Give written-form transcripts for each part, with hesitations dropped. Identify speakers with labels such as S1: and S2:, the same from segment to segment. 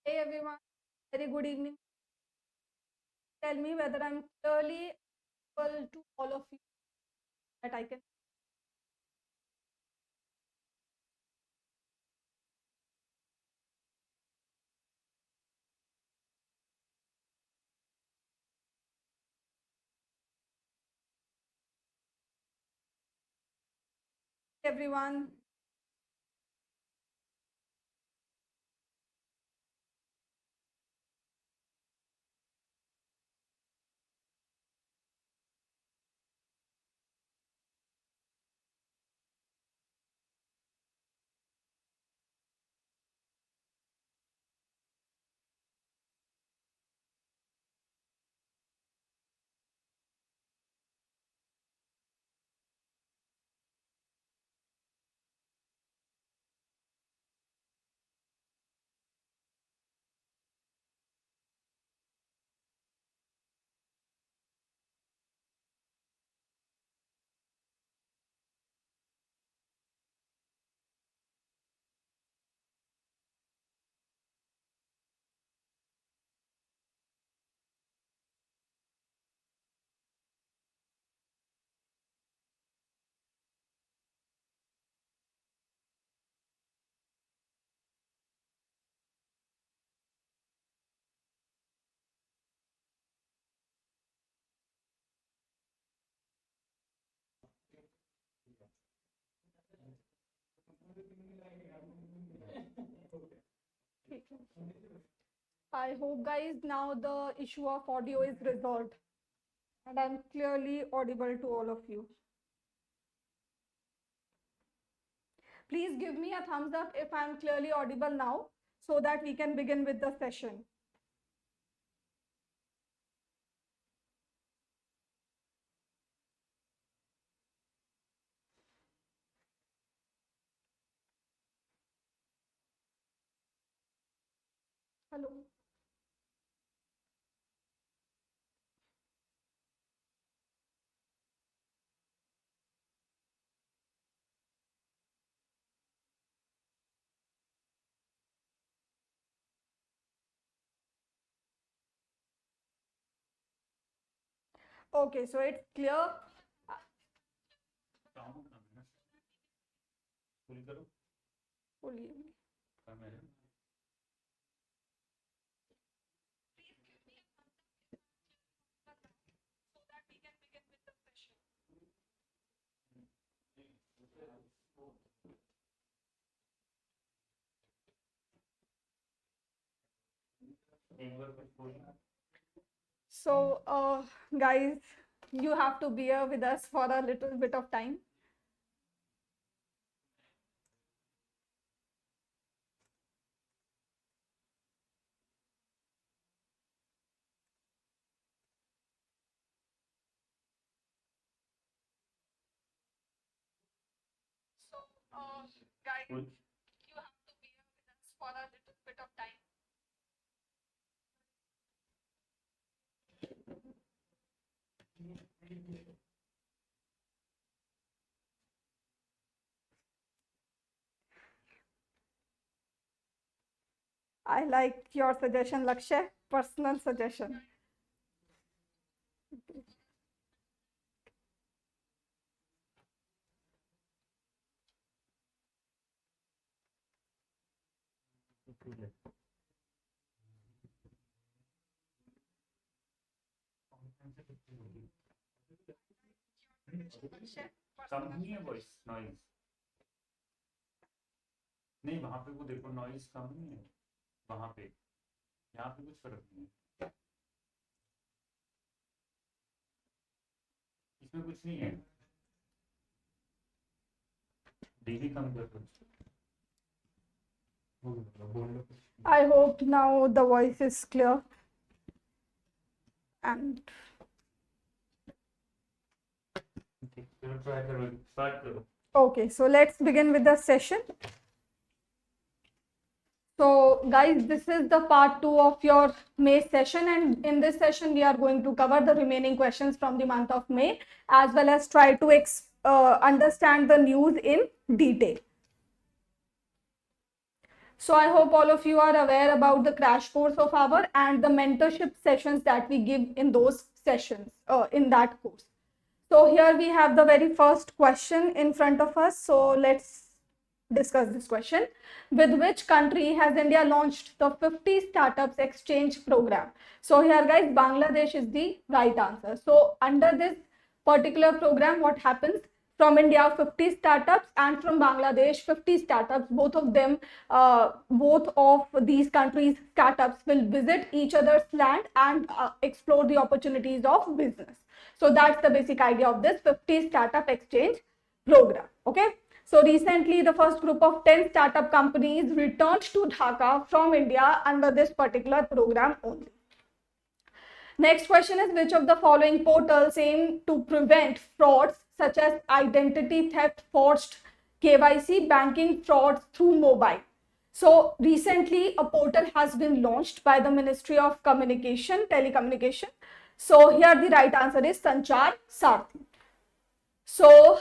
S1: Hey everyone, very good evening. Tell me whether I'm clearly able to all of you that I can. Everyone, I hope guys now the issue of audio is resolved and I'm clearly audible to all of you. Please give me a thumbs up if I'm clearly audible now so that we can begin with the session. Hello. Okay, so it's clear. Fully. So, guys, you have to bear with us for a little bit of time. So, guys, you have to bear with us for a little bit of time. I like your suggestion, Lakshay. Personal suggestion.
S2: कम नहीं है voice noise नहीं वहां पे वो देखो noise कम नहीं है वहां पे यहाँ पे कुछ फर्क नहीं है इसमें कुछ नहीं है डीबी कम कर दो
S1: I hope now the voice is clear. And okay, so let's begin with the session. So guys, this is the part 2 of your May session, and in this session we are going to cover the remaining questions from the month of May as well as try to understand the news in detail. So I hope all of you are aware about the crash course of our and the mentorship sessions that we give in those sessions, in that course. So here we have the very first question in front of us. So let's discuss this question. With which country has India launched the 50 startups exchange program? So here guys, Bangladesh is the right answer. So under this particular program, what happens? From India, 50 startups, and from Bangladesh, 50 startups. Both of them, both of these countries' startups will visit each other's land and explore the opportunities of business. So that's the basic idea of this 50 startup exchange program. Okay. So recently, the first group of 10 startup companies returned to Dhaka from India under this particular program only. Next question is, which of the following portals aim to prevent frauds such as identity theft, forged KYC, banking frauds through mobile? So recently a portal has been launched by the Ministry of Telecommunication. So here the right answer is Sanchar Sarthi. So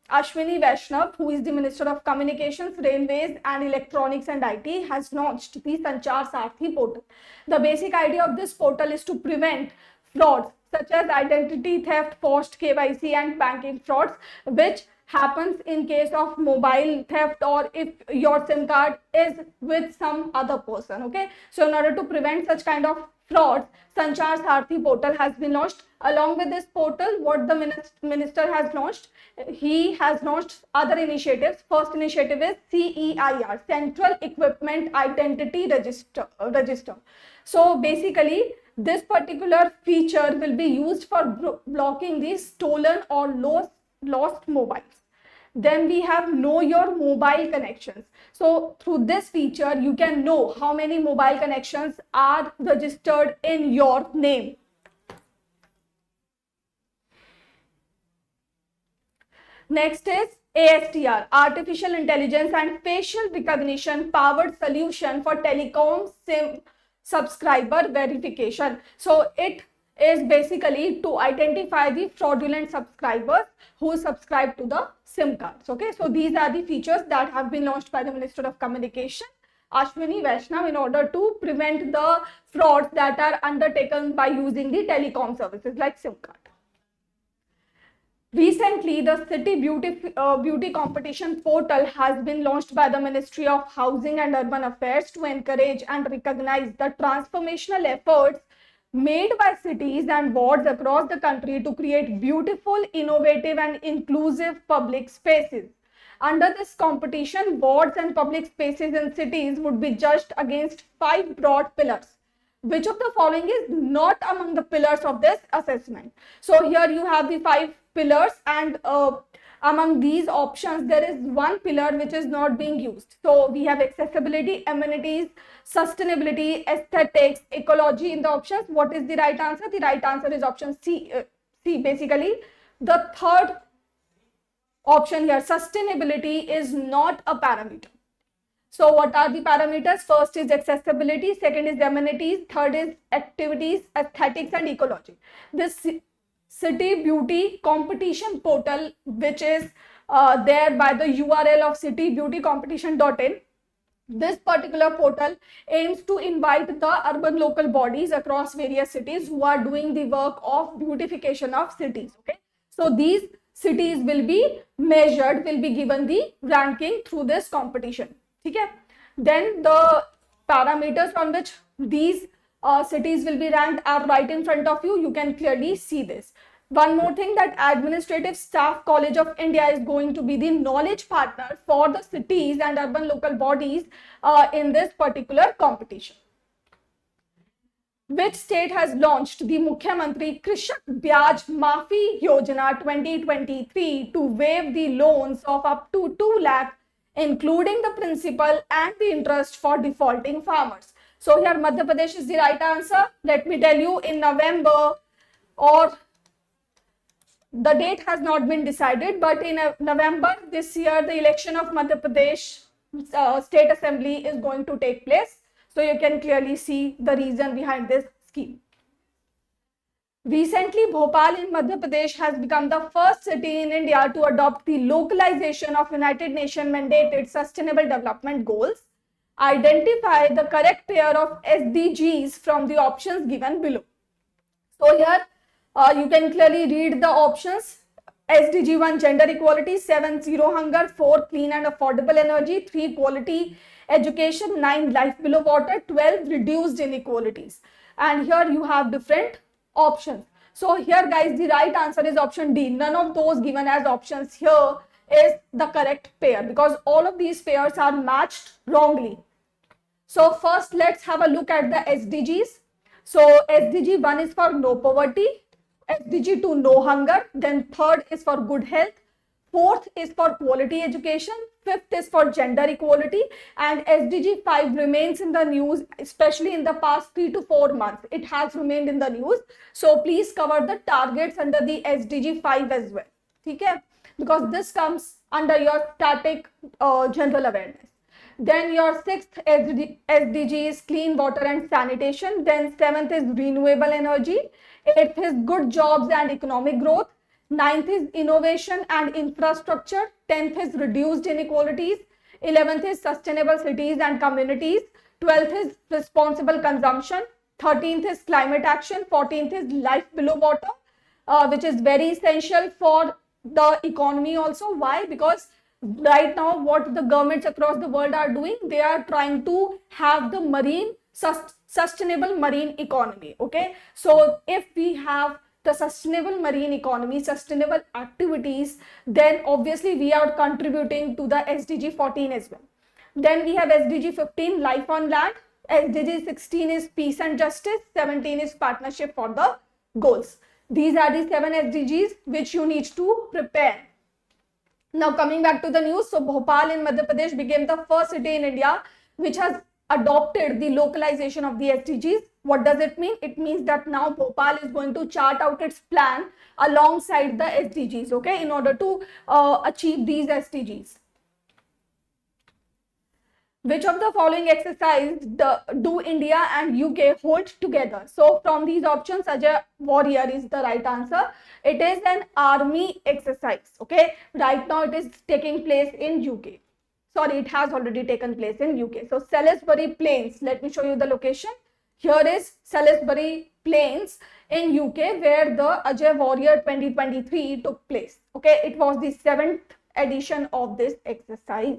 S1: Ashwini Vaishnav, who is the Minister of Communications, Railways and Electronics and IT, has launched the Sanchar Sarthi portal. The basic idea of this portal is to prevent frauds such as identity theft, forged KYC and banking frauds, which happens in case of mobile theft or if your SIM card is with some other person. Okay, so in order to prevent such kind of frauds, Sanchar Sarthi portal has been launched. Along with this portal, what the minister has launched, he has launched other initiatives. First initiative is CEIR, Central Equipment Identity Register. So basically, this particular feature will be used for blocking the stolen or lost mobiles. Then we have know your mobile connections. So through this feature, you can know how many mobile connections are registered in your name. Next is ASTR, Artificial Intelligence and Facial Recognition Powered Solution for Telecom SIM Subscriber Verification. So it is basically to identify the fraudulent subscribers who subscribe to the SIM cards. Okay, so these are the features that have been launched by the Minister of Communication, Ashwini Vaishnav, in order to prevent the frauds that are undertaken by using the telecom services like SIM card. Recently, the City Beauty Competition portal has been launched by the Ministry of Housing and Urban Affairs to encourage and recognize the transformational efforts made by cities and wards across the country to create beautiful, innovative and inclusive public spaces. Under this competition, wards and public spaces in cities would be judged against 5 broad pillars. Which of the following is not among the pillars of this assessment? So here you have the 5 pillars, and among these options there is one pillar which is not being used. So we have accessibility, amenities, sustainability, aesthetics, ecology in the options. What is the right answer? The right answer is option C. Basically the third option here, sustainability, is not a parameter. So what are the parameters? First is accessibility, second is amenities, third is activities, aesthetics and ecology. This City Beauty Competition portal, which is there by the URL of citybeautycompetition.in, this particular portal aims to invite the urban local bodies across various cities who are doing the work of beautification of cities. Okay, so these cities will be measured, will be given the ranking through this competition. Okay. Then the parameters on which these cities will be ranked are right in front of you. You can clearly see this. One more thing, that Administrative Staff College of India is going to be the knowledge partner for the cities and urban local bodies in this particular competition. Which state has launched the Mukhyamantri Krishak Byaj Maafi Yojana 2023 to waive the loans of up to 2 lakh, including the principal and the interest for defaulting farmers? So here Madhya Pradesh is the right answer. Let me tell you, in November, or the date has not been decided, but in November this year, the election of Madhya Pradesh State Assembly is going to take place. So you can clearly see the reason behind this scheme. Recently, Bhopal in Madhya Pradesh has become the first city in India to adopt the localization of United Nations mandated Sustainable Development Goals. Identify the correct pair of SDGs from the options given below. So here you can clearly read the options. SDG 1 gender equality, 7 zero hunger, 4 clean and affordable energy, 3 quality education, 9 life below water, 12 reduced inequalities. And here you have different options. So here guys, the right answer is option D. None of those given as options here is the correct pair because all of these pairs are matched wrongly. So first let's have a look at the SDGs. So SDG 1 is for no poverty, SDG 2 no hunger, then third is for good health, fourth is for quality education, fifth is for gender equality, and SDG 5 remains in the news, especially in the past 3 to 4 months. It has remained in the news. So please cover the targets under the SDG 5 as well. Okay? Because this comes under your static general awareness. Then your sixth SDG is clean water and sanitation. Then seventh is renewable energy. Eighth is good jobs and economic growth. Ninth is innovation and infrastructure. 10th is reduced inequalities. 11th is sustainable cities and communities. 12th is responsible consumption. 13th is climate action. 14th is life below water, which is very essential for the economy also. Why? Because right now what the governments across the world are doing, they are trying to have the marine sustainable marine economy. Okay, so if we have the sustainable marine economy, sustainable activities, then obviously we are contributing to the SDG 14 as well. Then we have SDG 15 life on land, SDG 16 is peace and justice, 17 is partnership for the goals. These are the 7 SDGs which you need to prepare. Now coming back to the news, so Bhopal in Madhya Pradesh became the first city in India which has adopted the localization of the SDGs. What does it mean? It means that now Bhopal is going to chart out its plan alongside the SDGs, okay, in order to achieve these SDGs. Which of the following exercise do India and UK hold together? So from these options, Ajay Warrior is the right answer. It is an army exercise. Okay, right now it is taking place in UK. Sorry, it has already taken place in UK. So Salisbury Plains, let me show you the location. Here is Salisbury Plains in UK where the Ajay Warrior 2023 took place. Okay, it was the 7th edition of this exercise.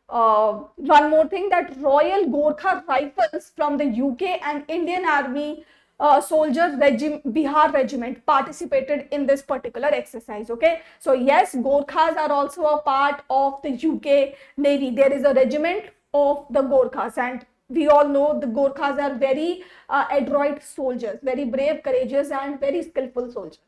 S1: One more thing, that Royal Gorkha Rifles from the UK and Indian Army Bihar Regiment participated in this particular exercise. Okay, so yes, Gorkhas are also a part of the UK Navy. There is a regiment of the Gorkhas, and we all know the Gorkhas are very adroit soldiers, very brave, courageous, and very skillful soldiers.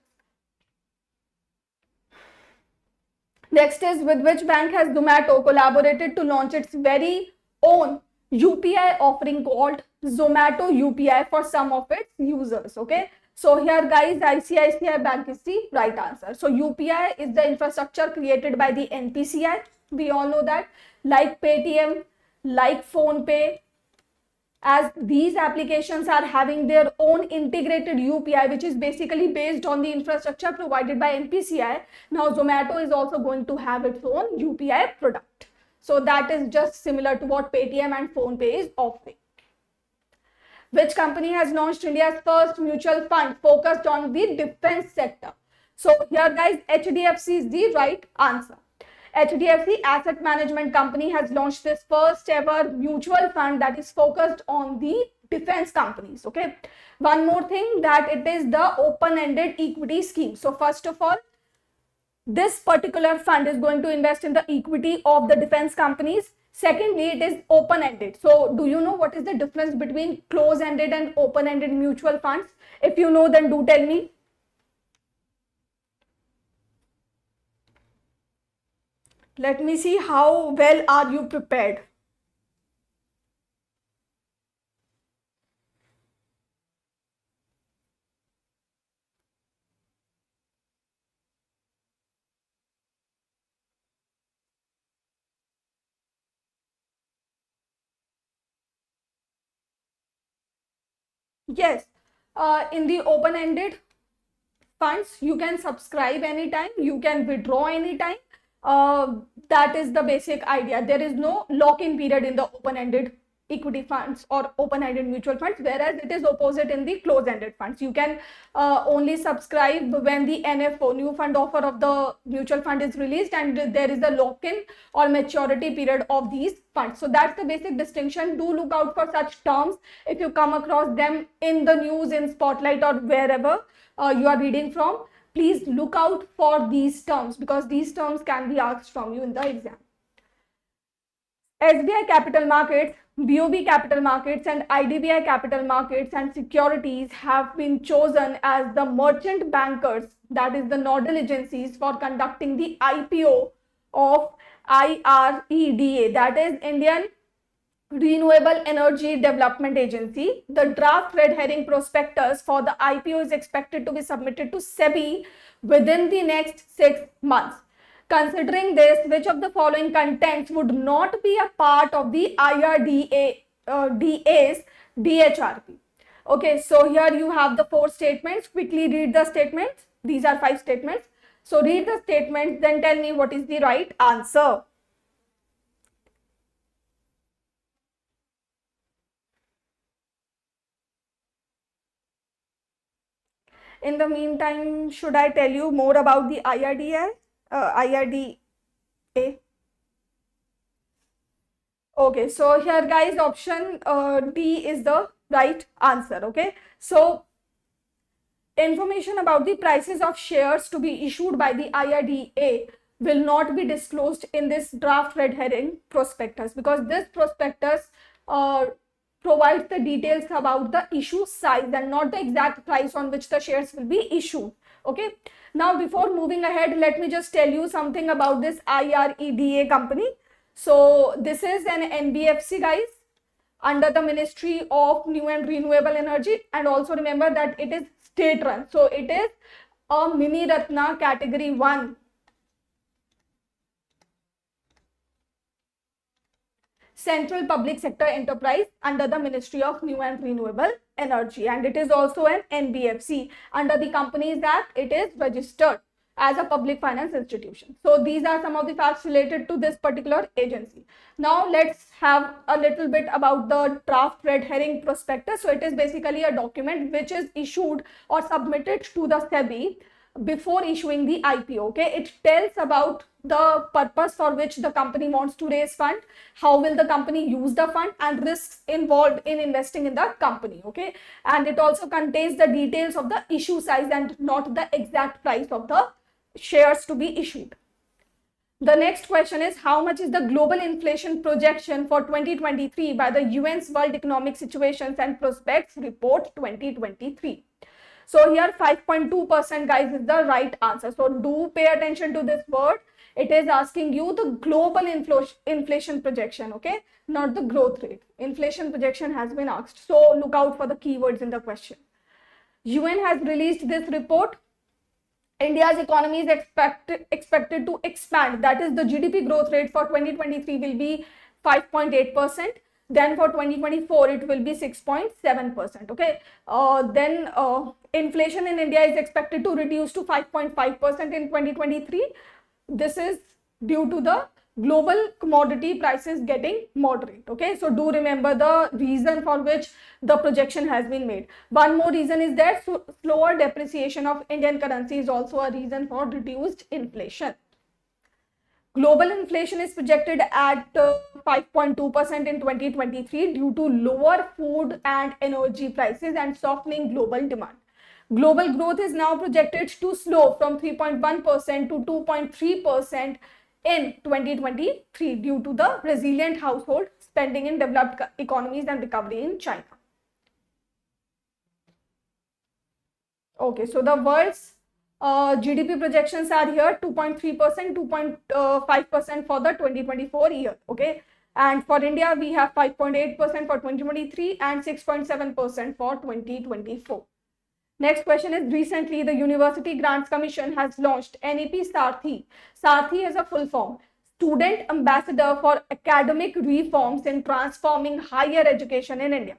S1: Next is, with which bank has Zomato collaborated to launch its very own UPI offering called Zomato UPI for some of its users? Okay, so here guys, ICICI Bank is the right answer. So UPI is the infrastructure created by the NPCI. We all know that, like Paytm, like PhonePe, as these applications are having their own integrated UPI, which is basically based on the infrastructure provided by NPCI. Now Zomato is also going to have its own UPI product. So that is just similar to what Paytm and PhonePe is offering. Which company has launched India's first mutual fund focused on the defense sector? So here guys, HDFC is the right answer. HDFC Asset Management Company has launched this first ever mutual fund that is focused on the defense companies. Okay, one more thing, that it is the open-ended equity scheme. So first of all, this particular fund is going to invest in the equity of the defense companies. Secondly, it is open-ended. So do you know what is the difference between close-ended and open-ended mutual funds? If you know, then do tell me. Let me see how well are you prepared. Yes, in the open-ended funds, you can subscribe anytime, you can withdraw anytime, That is the basic idea. There is no lock-in period in the open-ended equity funds or open-ended mutual funds, whereas it is opposite in the closed-ended funds. You can only subscribe when the NFO, new fund offer of the mutual fund, is released, and there is a lock-in or maturity period of these funds. So that's the basic distinction. Do look out for such terms if you come across them in the news, in Spotlight, or wherever you are reading from. Please look out for these terms, because these terms can be asked from you in the exam. SBI Capital Markets, BOB Capital Markets, and IDBI Capital Markets and Securities have been chosen as the merchant bankers, that is the nodal agencies, for conducting the IPO of IREDA, that is Indian Renewable Energy Development Agency. The draft red herring prospectus for the IPO is expected to be submitted to SEBI within the next 6 months. Considering this, which of the following contents would not be a part of the DA's DHRP? Okay, so here you have the 4 statements. Quickly read the statements. These are 5 statements. So read the statements, then tell me what is the right answer. In the meantime, should I tell you more about the IRDA? Okay, so here guys, option D is the right answer. Okay, so information about the prices of shares to be issued by the IRDA will not be disclosed in this draft red herring prospectus, because this prospectus provides the details about the issue size and not the exact price on which the shares will be issued. Okay, now before moving ahead, let me just tell you something about this IREDA company. So this is an NBFC, guys, under the Ministry of New and Renewable Energy, and also remember that it is state run. So it is a mini Ratna category 1 central public sector enterprise under the Ministry of New and Renewable Energy, and it is also an NBFC. Under the Companies Act, it is registered as a public finance institution. So these are some of the facts related to this particular agency. Now let's have a little bit about the draft red herring prospectus. So it is basically a document which is issued or submitted to the SEBI before issuing the IPO. Okay, it tells about the purpose for which the company wants to raise fund, how will the company use the fund, and risks involved in investing in the company. Okay, and it also contains the details of the issue size and not the exact price of the shares to be issued. The next question is, how much is the global inflation projection for 2023 by the UN's World Economic Situations and Prospects Report 2023? So here 5.2%, guys, is the right answer. So do pay attention to this word. It is asking you the global inflation projection, okay, not the growth rate. Inflation projection has been asked. So look out for the keywords in the question. UN has released this report. India's economy is expected to expand. That is, the GDP growth rate for 2023 will be 5.8%. Then for 2024, it will be 6.7%. Okay. Then inflation in India is expected to reduce to 5.5% in 2023. This is due to the global commodity prices getting moderate. Okay, so do remember the reason for which the projection has been made. One more reason is that slower depreciation of Indian currency is also a reason for reduced inflation. Global inflation is projected at 5.2% in 2023 due to lower food and energy prices and softening global demand. Global growth is now projected to slow from 3.1% to 2.3% in 2023 due to the resilient household spending in developed economies and recovery in China. Okay, so the world's GDP projections are here: 2.3%, 2.5% for the 2024 year. Okay, and for India, we have 5.8% for 2023 and 6.7% for 2024. Next question is, recently the University Grants Commission has launched NEP Sarthi. Sarthi is a full form: Student Ambassador for Academic Reforms in Transforming Higher Education in India,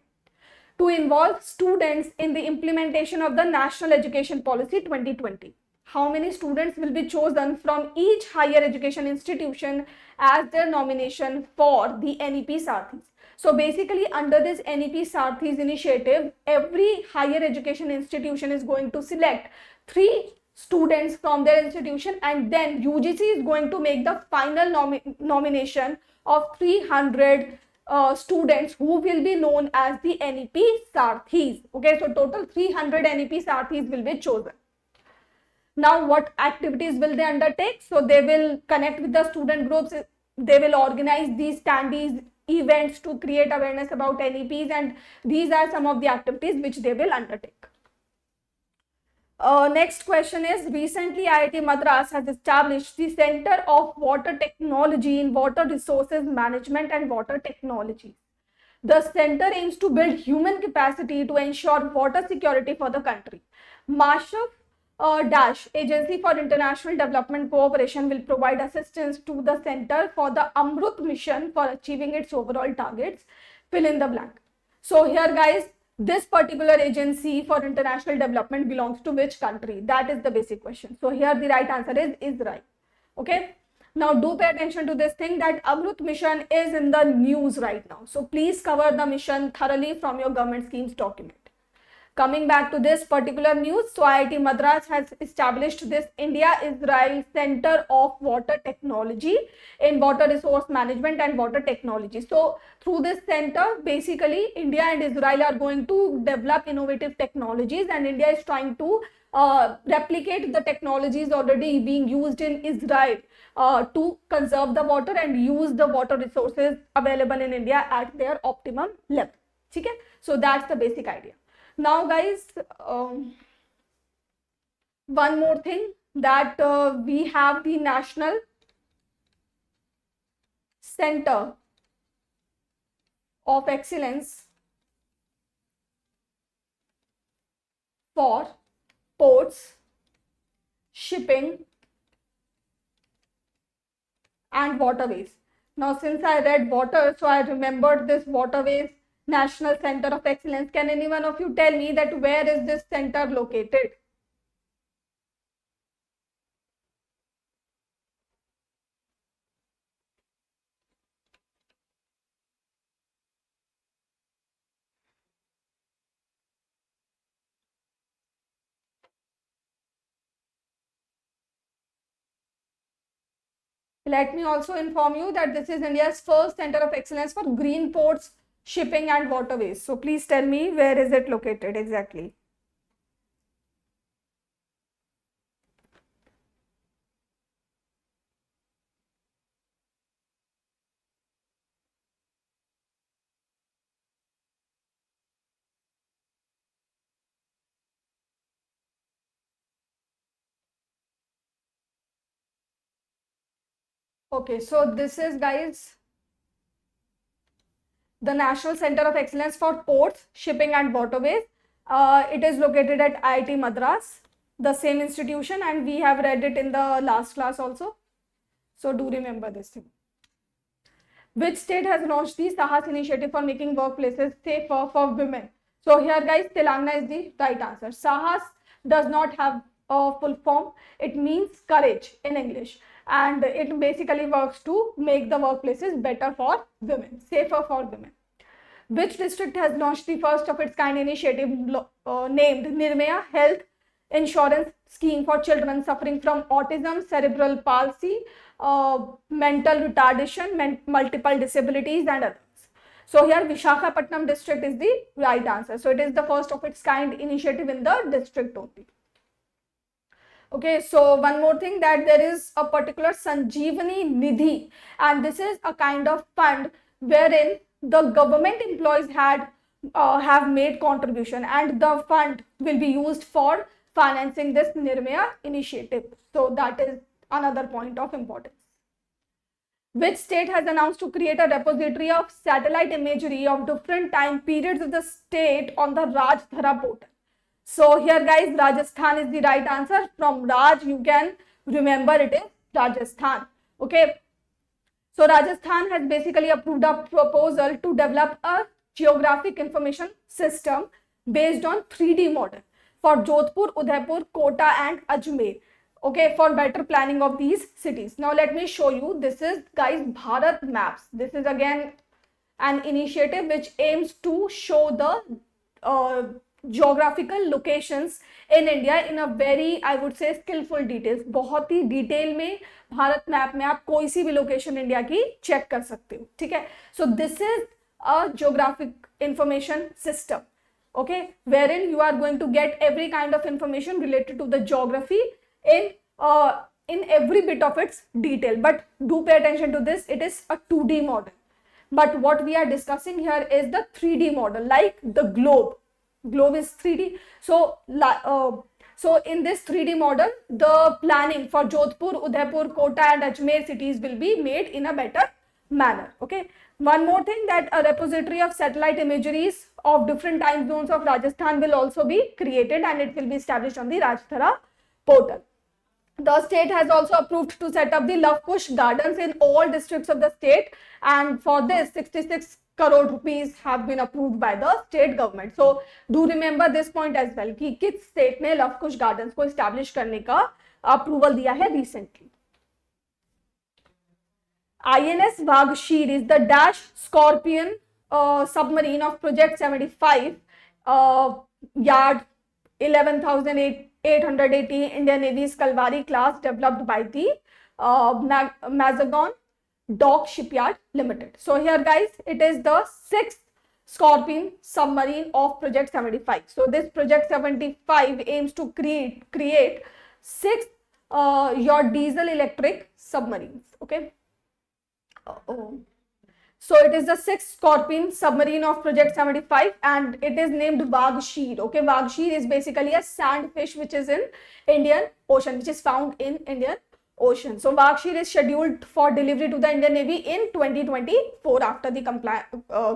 S1: to involve students in the implementation of the National Education Policy 2020. how many students will be chosen from each higher education institution as their nomination for the NEP Sathis. So basically under this NEP Sathis initiative, every higher education institution is going to select 3 students from their institution, and then UGC is going to make the final nomination of 300 students who will be known as the NEP Sathis. Okay, so total 300 NEP Sathis will be chosen. Now, what activities will they undertake? So they will connect with the student groups. They will organize these standees events to create awareness about NEPs, and these are some of the activities which they will undertake. Next question is, recently IIT Madras has established the Center of Water Technology in Water Resources Management and Water Technology. The center aims to build human capacity to ensure water security for the country. Marshall Agency for International Development Cooperation will provide assistance to the center for the Amrut mission for achieving its overall targets. Fill in the blank. So here guys, this particular agency for international development belongs to which country? That is the basic question. So here the right answer is Israel. Okay. Now do pay attention to this thing that Amrut mission is in the news right now. So please cover the mission thoroughly from your government schemes document. Coming back to this particular news, so IIT Madras has established this India-Israel Center of Water Technology in Water Resource Management and Water Technology. So through this center, basically India and Israel are going to develop innovative technologies, and India is trying to replicate the technologies already being used in Israel to conserve the water and use the water resources available in India at their optimum level. Okay? So that's the basic idea. Now guys, one more thing, that we have the National Center of Excellence for Ports, Shipping and Waterways. Now since I read water, so I remembered this waterways National Center of Excellence. Can any one of you tell me that where is this center located? Let me also inform you that this is India's first Center of Excellence for green ports, shipping and waterways. So please tell me, where is it located exactly? Okay, so this is guys the National Center of Excellence for Ports, Shipping and Waterways. It is located at IIT Madras, the same institution, and we have read it in the last class also. So do remember this thing. Which state has launched the Sahas initiative for making workplaces safer for women? So here guys, Telangana is the right answer. Sahas does not have a full form. It means courage in English, and it basically works to make the workplaces better for women, safer for women. Which district has launched the first of its kind initiative named Nirmaya Health Insurance Scheme for children suffering from autism, cerebral palsy, mental retardation, multiple disabilities and others? So here Visakhapatnam district is the right answer. So it is the first of its kind initiative in the district only. Okay, so one more thing, that there is a particular Sanjeevani Nidhi, and this is a kind of fund wherein the government employees have made contribution, and the fund will be used for financing this Nirmaya initiative. So that is another point of importance. Which state has announced to create a repository of satellite imagery of different time periods of the state on the Rajdhara portal? So here guys, Rajasthan is the right answer. From Raj, you can remember it is Rajasthan. Okay. So Rajasthan has basically approved a proposal to develop a geographic information system based on 3D model for Jodhpur, Udaipur, Kota and Ajmer. okay, for better planning of these cities. Now let me show you. This is, guys, Bharat Maps. This is again an initiative which aims to show the geographical locations in India in a very, I would say, skillful details. बहुत ही detail में Bharat map में आप कोई सी भी location India की check कर सकते हो, ठीक है. So this is a geographic information system, okay, wherein you are going to get every kind of information related to the geography in every bit of its detail. But do pay attention to this. It is a 2D model, but what we are discussing here is the 3D model, like the globe is 3D. So in this 3D model, the planning for Jodhpur, Udaipur, Kota and Ajmer cities will be made in a better manner, okay. One more thing, that a repository of satellite imageries of different time zones of Rajasthan will also be created, and it will be established on the Rajthara portal. The state has also approved to set up the Love Kush gardens in all districts of the state, and for this 66 crore rupees have been approved by the state government. So do remember this point as well कि किस state ने Love Kush gardens को establish करने का approval दिया है recently. INS Vaghshir is the Dash Scorpion submarine of Project 75, yard 11,880, Indian Navy's Kalvari class, developed by the Mazagon Dock Shipyard Limited. So here, guys, it is the 6th Scorpion submarine of Project 75. So this Project 75 aims to create 6 your diesel electric submarines, okay. So it is the 6th Scorpion submarine of Project 75, and it is named Vaghshir, okay. Vaghshir is basically a sandfish which is in Indian Ocean, which is found in Indian Ocean. So Vaghshir is scheduled for delivery to the Indian Navy in 2024 after the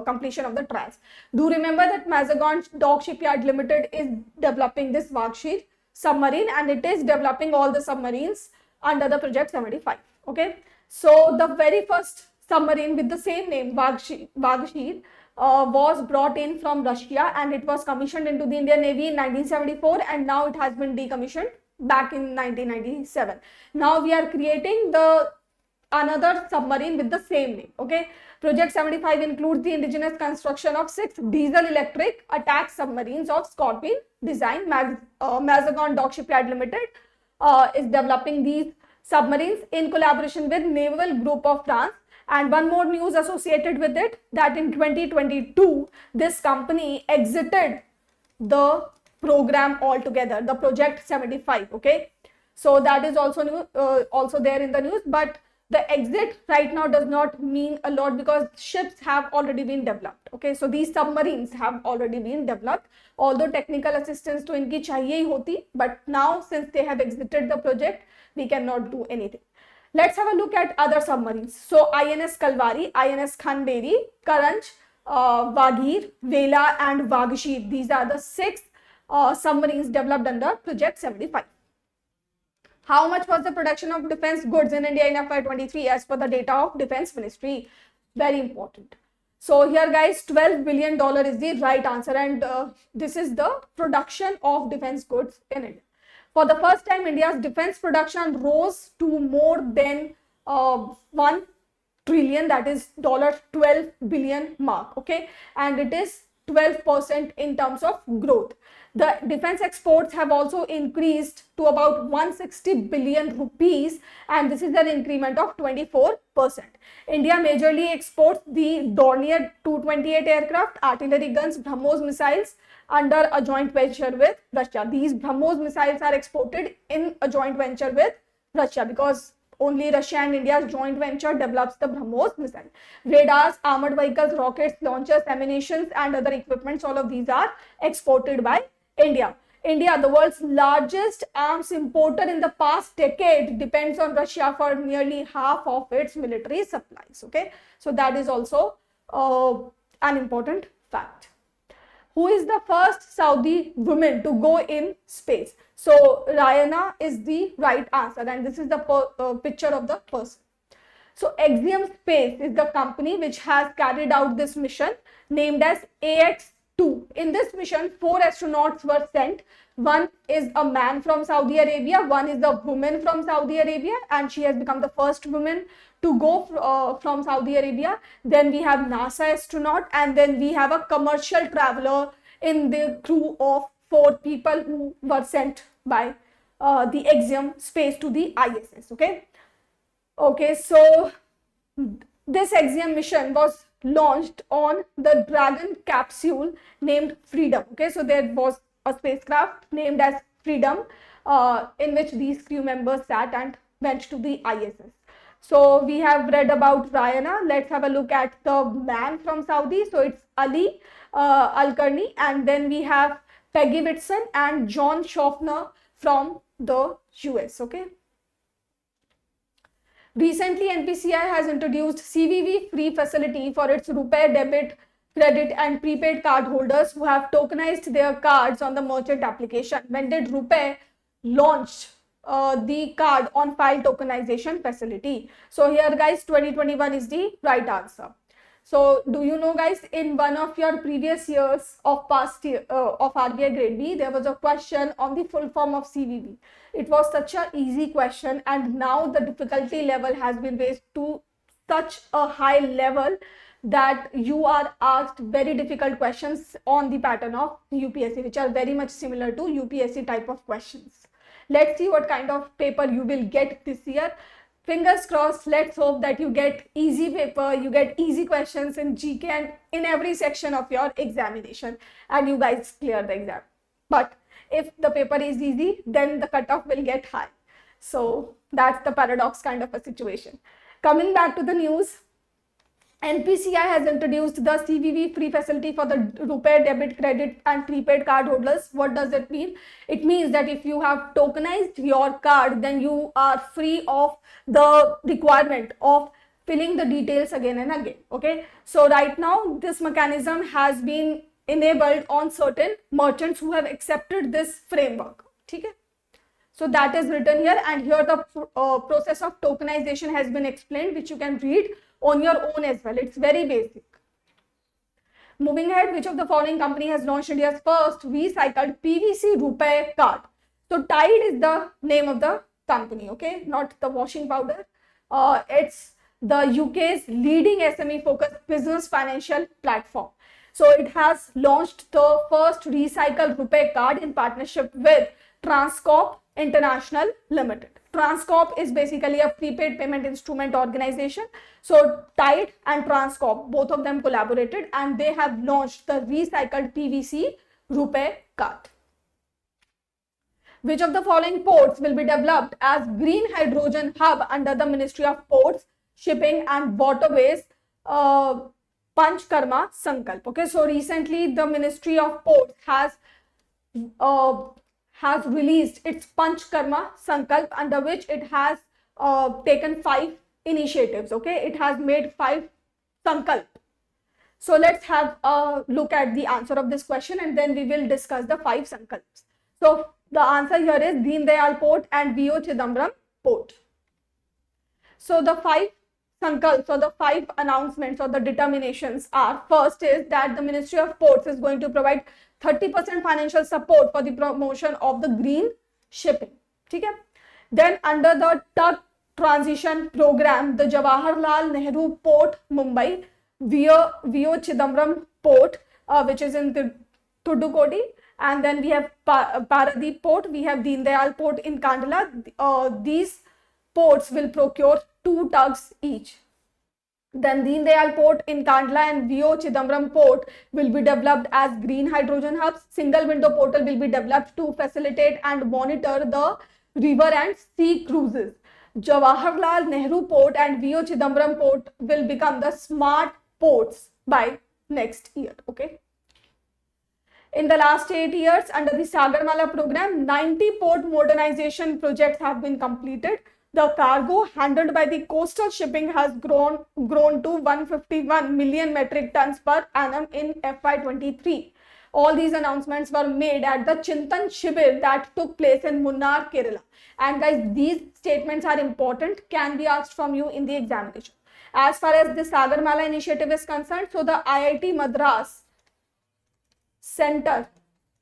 S1: completion of the trials. Do remember that Mazagon Dock Shipyard Limited is developing this Vaghshir submarine, and it is developing all the submarines under the Project 75, okay. So the very first submarine with the same name, Vaghshir, was brought in from Russia, and it was commissioned into the Indian Navy in 1974, and now it has been decommissioned back in 1997. Now we are creating another submarine with the same name, okay. Project 75 includes the indigenous construction of 6 diesel electric attack submarines of Scorpion design. Mazagon Dock Shipyard Limited is developing these submarines in collaboration with Naval Group of France. And one more news associated with it, that in 2022 this company exited the program altogether, the Project 75, okay. So that is also also there in the news, but the exit right now does not mean a lot because ships have already been developed, okay. So these submarines have already been developed, although technical assistance to इनकी चाहिए ही होती, but now since they have exited the project, we cannot do anything. Let's have a look at other submarines. So INS Kalvari, INS Khanberi, Karanch, Vaghir, Vela and Vaghshir. These are the 6 submarines developed under Project 75. How much was the production of defense goods in India in FY23 as per the data of Defense Ministry? Very important. So here, guys, $12 billion is the right answer, and this is the production of defense goods in India. For the first time, India's defense production rose to more than 1 trillion, that is $12 billion mark, okay, and it is 12% in terms of growth. The defense exports have also increased to about 160 billion rupees, and this is an increment of 24%. India majorly exports the Dornier 228 aircraft, artillery guns, BrahMos missiles under a joint venture with Russia. These BrahMos missiles are exported in a joint venture with Russia because only Russia and India's joint venture develops the BrahMos missile. Radars, armored vehicles, rockets, launchers, ammunitions and other equipments, all of these are exported by India. India, the world's largest arms importer in the past decade, depends on Russia for nearly half of its military supplies, okay. So that is also an important fact. Who is the first Saudi woman to go in space? So Rihanna is the right answer, and this is the picture of the person. So Axiom Space is the company which has carried out this mission named as 2. In this mission, 4 astronauts were sent. One is a man from Saudi Arabia, one is a woman from Saudi Arabia, and she has become the first woman to go from Saudi Arabia. Then we have NASA astronaut, and then we have a commercial traveler in the crew of 4 people who were sent by the Axiom space to the ISS. Okay, so this Axiom mission was launched on the Dragon capsule named Freedom. Okay, so there was a spacecraft named as Freedom in which these crew members sat and went to the ISS. So we have read about Rihanna. Let's have a look at the man from Saudi. So it's Ali Al-Karni, and then we have Peggy Whitson and John Schaffner from the US. Okay. Recently, NPCI has introduced CVV free facility for its RuPay debit, credit and prepaid card holders who have tokenized their cards on the merchant application. When did RuPay launch the card on file tokenization facility? So here guys, 2021 is the right answer. So do you know guys, in one of your previous years of past year of RBI Grade B, there was a question on the full form of CVV. It was such an easy question, and now the difficulty level has been raised to such a high level that you are asked very difficult questions on the pattern of UPSC, which are very much similar to UPSC type of questions. Let's see what kind of paper you will get this year. Fingers crossed. Let's hope that you get easy paper, you get easy questions in GK and in every section of your examination, and you guys clear the exam. But if the paper is easy, then the cutoff will get high. So that's the paradox kind of a situation. Coming back to the news, NPCI has introduced the CVV free facility for the RuPay debit, credit and prepaid card holders. What does it mean? It means that if you have tokenized your card, then you are free of the requirement of filling the details again and again. Okay, so right now this mechanism has been enabled on certain merchants who have accepted this framework. Okay, so that is written here, and here the process of tokenization has been explained, which you can read on your own as well. It's very basic. Moving ahead, which of the following company has launched India's first recycled PVC RuPay card? So Tide is the name of the company, okay, not the washing powder. It's the UK's leading SME focused business financial platform. So it has launched the first recycled RuPay card in partnership with Transcorp International Limited. Transcorp is basically a prepaid payment instrument organization. So Tide and Transcorp, both of them collaborated, and they have launched the recycled PVC RuPay card. Which of the following ports will be developed as green hydrogen hub under the Ministry of Ports, Shipping and Waterways Panchkarma Sankalp? Okay, so recently the Ministry of Ports has released its Panchkarma Sankalp, under which it has taken 5 initiatives. Okay, it has made 5 Sankalp. So let's have a look at the answer of this question, and then we will discuss the 5 Sankalps. So the answer here is Deen Dayal Port and V.O. Chidambaram Port. So the 5 Sankalps, or the 5 announcements or the determinations are: first is that the Ministry of Ports is going to provide 30% financial support for the promotion of the green shipping. Okay? Then under the tug transition program, the Jawaharlal Nehru Port Mumbai, V.O. Chidambaram Port, which is in Thoothukudi, and then we have Paradeep Port, we have Deen Dayal Port in Kandla. These ports will procure 2 tugs each. Then Deen Dayal Port in Kandla and V.O. Chidambaram Port will be developed as green hydrogen hubs. Single window portal will be developed to facilitate and monitor the river and sea cruises. Jawaharlal Nehru Port and V.O. Chidambaram Port will become the smart ports by next year. Okay. In the last 8 years, under the Sagarmala program, 90 port modernization projects have been completed. The cargo handled by the coastal shipping has grown to 151 million metric tons per annum in FY23. All these announcements were made at the Chintan Shibir that took place in Munnar, Kerala. And guys, these statements are important, can be asked from you in the examination. As far as the Sagarmala initiative is concerned, so the IIT Madras center,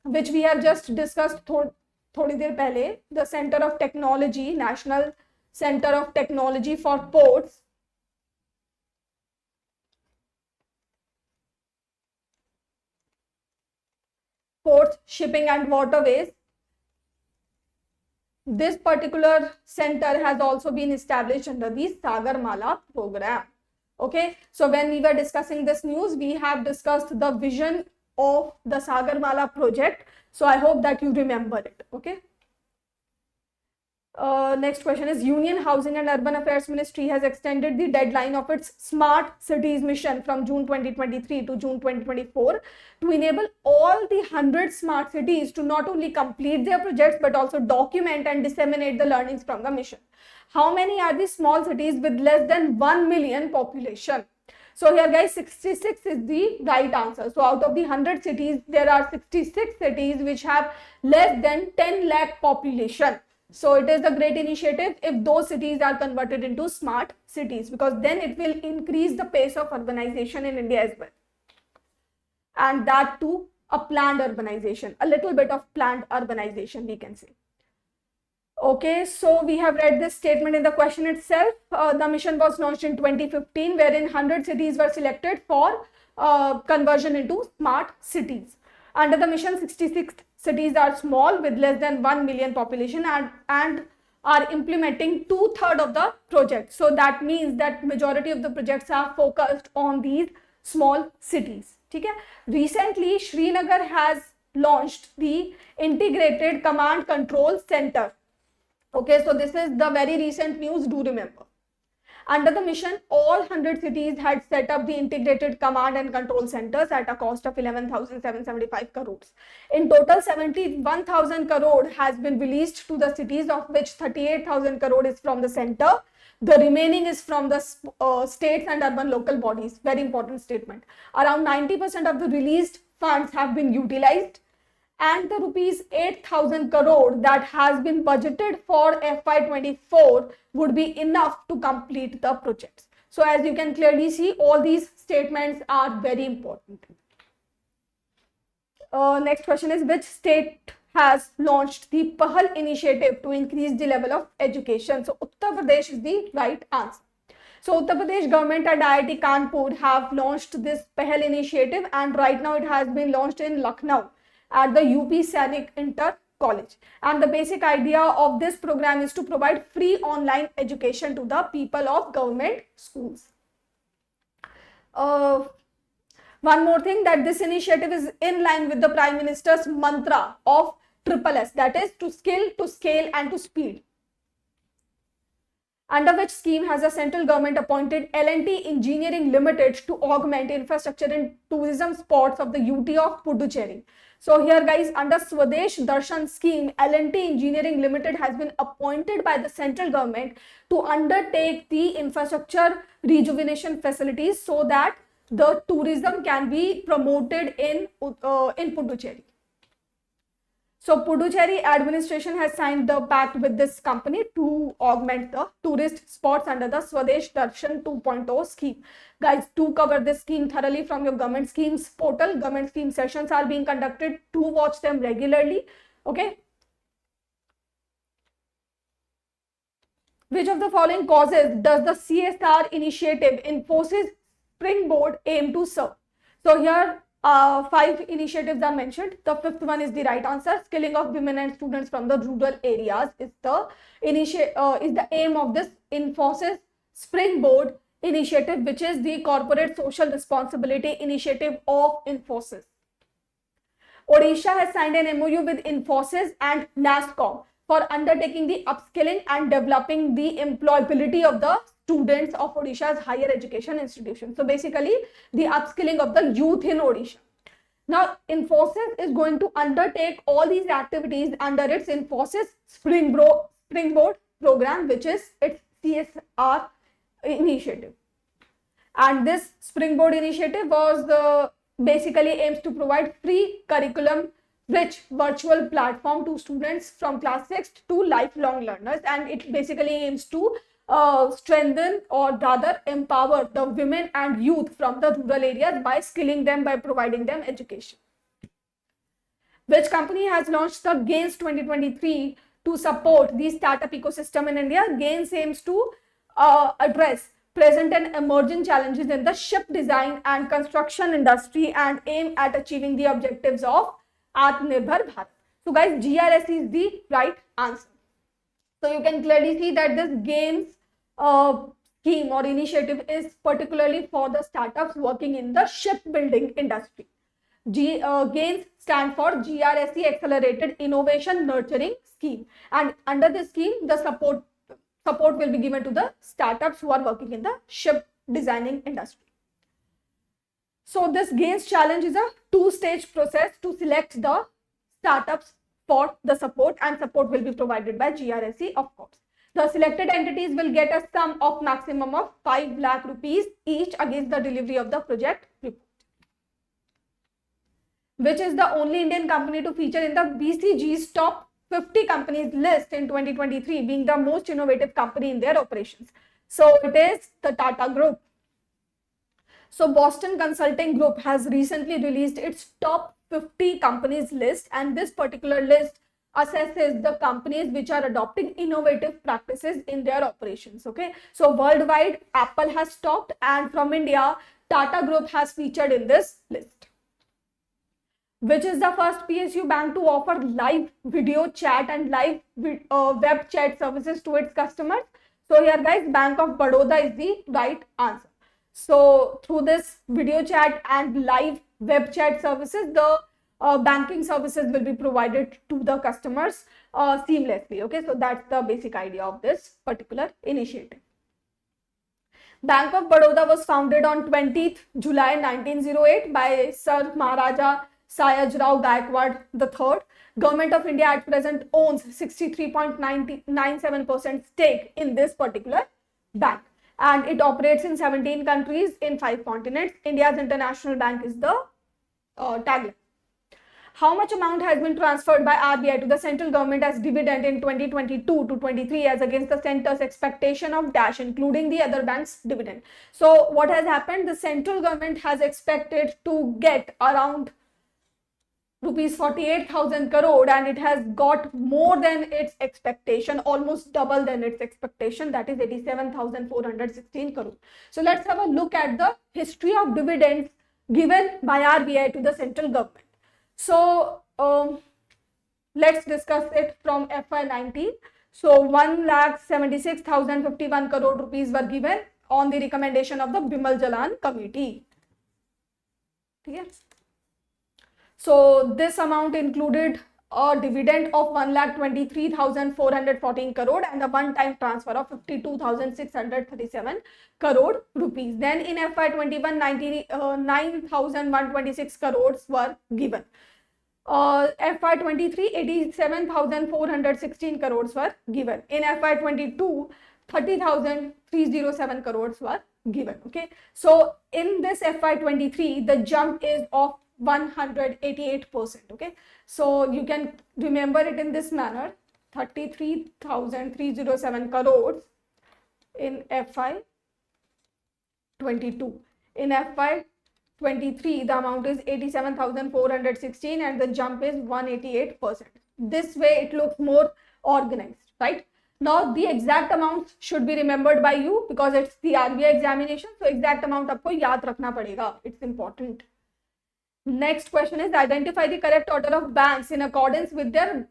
S1: which we have just discussed थोड़ी देर पहले, the Center of Technology, National Center of Technology for Ports, shipping and waterways. This particular center has also been established under the Sagarmala program. Okay, so when we were discussing this news, we have discussed the vision of the Sagarmala project. So I hope that you remember it. Okay. Next question is, Union Housing and Urban Affairs Ministry has extended the deadline of its Smart Cities mission from June 2023 to June 2024 to enable all the 100 smart cities to not only complete their projects but also document and disseminate the learnings from the mission. How many are the small cities with less than 1 million population? So here guys, 66 is the right answer. So out of the 100 cities, there are 66 cities which have less than 10 lakh population. So it is a great initiative if those cities are converted into smart cities, because then it will increase the pace of urbanization in India as well. And that too, a planned urbanization, a little bit of planned urbanization we can say. Okay, so we have read this statement in the question itself. The mission was launched in 2015, wherein 100 cities were selected for conversion into smart cities. Under the mission, 66 cities are small with less than 1 million population and are implementing 2/3 of the project. So that means that majority of the projects are focused on these small cities. Okay? Recently, Srinagar has launched the Integrated Command Control Center. Okay, so this is the very recent news, do remember. Under the mission, all 100 cities had set up the integrated command and control centers at a cost of 11,775 crores. In total, 71,000 crore has been released to the cities, of which 38,000 crore is from the center. The remaining is from the states and urban local bodies. Very important statement. Around 90% of the released funds have been utilized, and the rupees 8,000 crore that has been budgeted for FY24 would be enough to complete the projects. So as you can clearly see, all these statements are very important. Next question is, which state has launched the Pahal initiative to increase the level of education? So Uttar Pradesh is the right answer. So Uttar Pradesh government and IIT Kanpur have launched this Pahal initiative, and right now it has been launched in Lucknow at the UP Sainik Inter College. And the basic idea of this program is to provide free online education to the people of government schools. One more thing, that this initiative is in line with the Prime Minister's mantra of SSS, that is to skill, to scale and to speed. Under which scheme has the central government appointed L&T Engineering Limited to augment infrastructure in tourism spots of the UT of Puducherry. So here guys, under Swadesh Darshan scheme, L&T Engineering Limited has been appointed by the central government to undertake the infrastructure rejuvenation facilities so that the tourism can be promoted in Puducherry. So Puducherry administration has signed the pact with this company to augment the tourist spots under the Swadesh Darshan 2.0 scheme. Guys, do cover this scheme thoroughly from your government schemes portal. Government scheme sessions are being conducted. Do watch them regularly. Okay. Which of the following causes does the CSR initiative Infosys Springboard aim to serve? So here 5 initiatives are mentioned. The 5th one is the right answer. Skilling of women and students from the rural areas is the aim of this Infosys Springboard initiative, which is the corporate social responsibility initiative of Infosys. Odisha has signed an MOU with Infosys and NASSCOM for undertaking the upskilling and developing the employability of the students of Odisha's higher education institutions. So basically, the upskilling of the youth in Odisha. Now, Infosys is going to undertake all these activities under its Infosys Springboard program, which is its CSR initiative. And this Springboard initiative was basically aims to provide free curriculum rich virtual platform to students from class 6th to lifelong learners, and it basically aims to strengthen or rather empower the women and youth from the rural areas by skilling them, by providing them education. Which company has launched the Gains 2023 to support the startup ecosystem in India? Gains aims to address present and emerging challenges in the ship design and construction industry and aim at achieving the objectives of Atmanirbhar Bharat. So guys, GRS is the right answer. So you can clearly see that this Gains scheme or initiative is particularly for the startups working in the shipbuilding industry. Gains stand for GRSE Accelerated Innovation Nurturing Scheme, and under this scheme the support will be given to the startups who are working in the ship designing industry. So this Gains challenge is a two-stage process to select the startups for the support, and support will be provided by GRSE, of course. The selected entities will get a sum of maximum of 5 lakh rupees each against the delivery of the project report. Which is the only Indian company to feature in the BCG's top 50 companies list in 2023, being the most innovative company in their operations? So it is the Tata Group. So Boston Consulting Group has recently released its top 50 companies list, and this particular list assesses the companies which are adopting innovative practices in their operations. Okay, so worldwide Apple has topped, and from India Tata Group has featured in this list. Which is the first PSU bank to offer live video chat and live web chat services to its customers? So here guys, Bank of Baroda is the right answer. So through this video chat and live web chat services, the banking services will be provided to the customers seamlessly. Okay, so that's the basic idea of this particular initiative. Bank of Baroda was founded on 20th July 1908 by Sir Maharaja Sayajrao Gaikwad III. Government of India at present owns 63.97% stake in this particular bank, and it operates in 17 countries in 5 continents. India's international bank is the tagline. How much amount has been transferred by RBI to the central government as dividend in 2022 to 23 as against the centre's expectation of dash, including the other bank's dividend? So what has happened? The central government has expected to get around rupees 48,000 crore, and it has got more than its expectation, almost double than its expectation, that is 87,416 crore. So let's have a look at the history of dividends given by RBI to the central government. So let's discuss it from FY19. So 1,76,051 crore rupees were given on the recommendation of the Bimal Jalan committee. Yes. So this amount included a dividend of 1,23,414 crore and a one-time transfer of 52,637 crore rupees. Then in FY21, 9,126 crores were given. FY23, 87,416 crores were given. In FY22, 30,307 crores were given. Okay, so in this FY23, the jump is of 188%. Okay, so you can remember it in this manner: 33,307 crores in FY22. In FY23, the amount is 87,416 and the jump is 188%. This way it looks more organized, right? Now the exact amount should be remembered by you because it's the RBI examination. So exact amount आपको याद रखना पड़ेगा. It's important. Next question is, identify the correct order of banks in accordance with their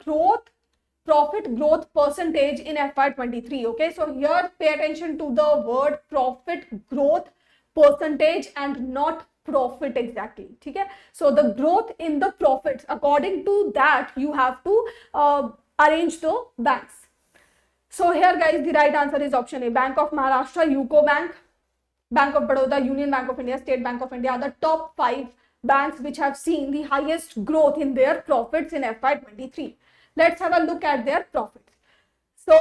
S1: profit growth percentage in FY23. Okay, so here pay attention to the word profit growth percentage and not profit exactly. Okay, so the growth in the profits, according to that you have to arrange the banks. So here guys, the right answer is option A. Bank of Maharashtra, UCO Bank, Bank of Baroda, Union Bank of India, State Bank of India are the top 5 banks which have seen the highest growth in their profits in FY23. Let's have a look at their profits. So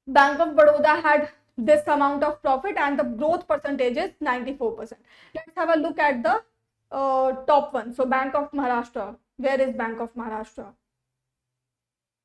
S1: Bank of Baroda had this amount of profit and the growth percentage is 94%. Let's have a look at the top one. So Bank of Maharashtra, where is Bank of Maharashtra?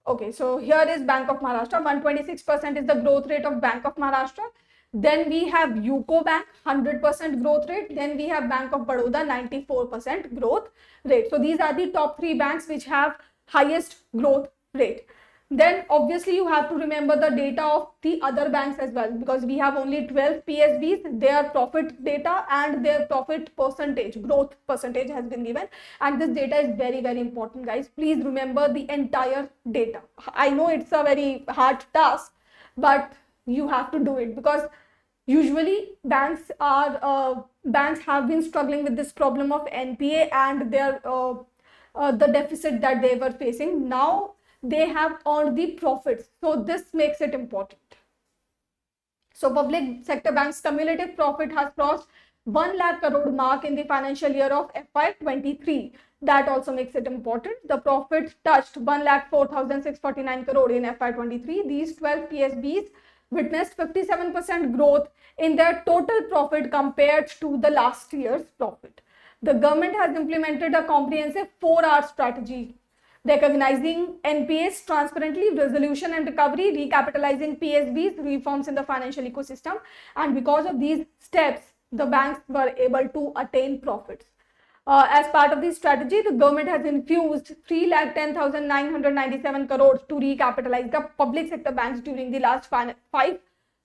S1: Okay, so here is Bank of Maharashtra. 126% is the growth rate of Bank of Maharashtra. Then we have UCO Bank, 100% growth rate. Then we have Bank of Baroda, 94% growth rate. So these are the top 3 banks which have highest growth rate. Then obviously you have to remember the data of the other banks as well, because we have only 12 PSBs, their profit data and their profit percentage, growth percentage has been given, and this data is very, very important, guys. Please remember the entire data. I know it's a very hard task, but you have to do it, because usually banks have been struggling with this problem of NPA and their the deficit that they were facing. Now they have earned the profits, so this makes it important. So public sector banks cumulative profit has crossed 1 lakh crore mark in the financial year of FY23. That also makes it important. The profit touched 1,04,649 crore in FY23. These 12 PSBs witnessed 57% growth in their total profit compared to the last year's profit. The government has implemented a comprehensive 4R strategy, recognizing NPAs transparently, resolution and recovery, recapitalizing PSBs, reforms in the financial ecosystem, and because of these steps, the banks were able to attain profits. As part of this strategy, the government has infused 3,10,997 crores to recapitalize the public sector banks during the last 5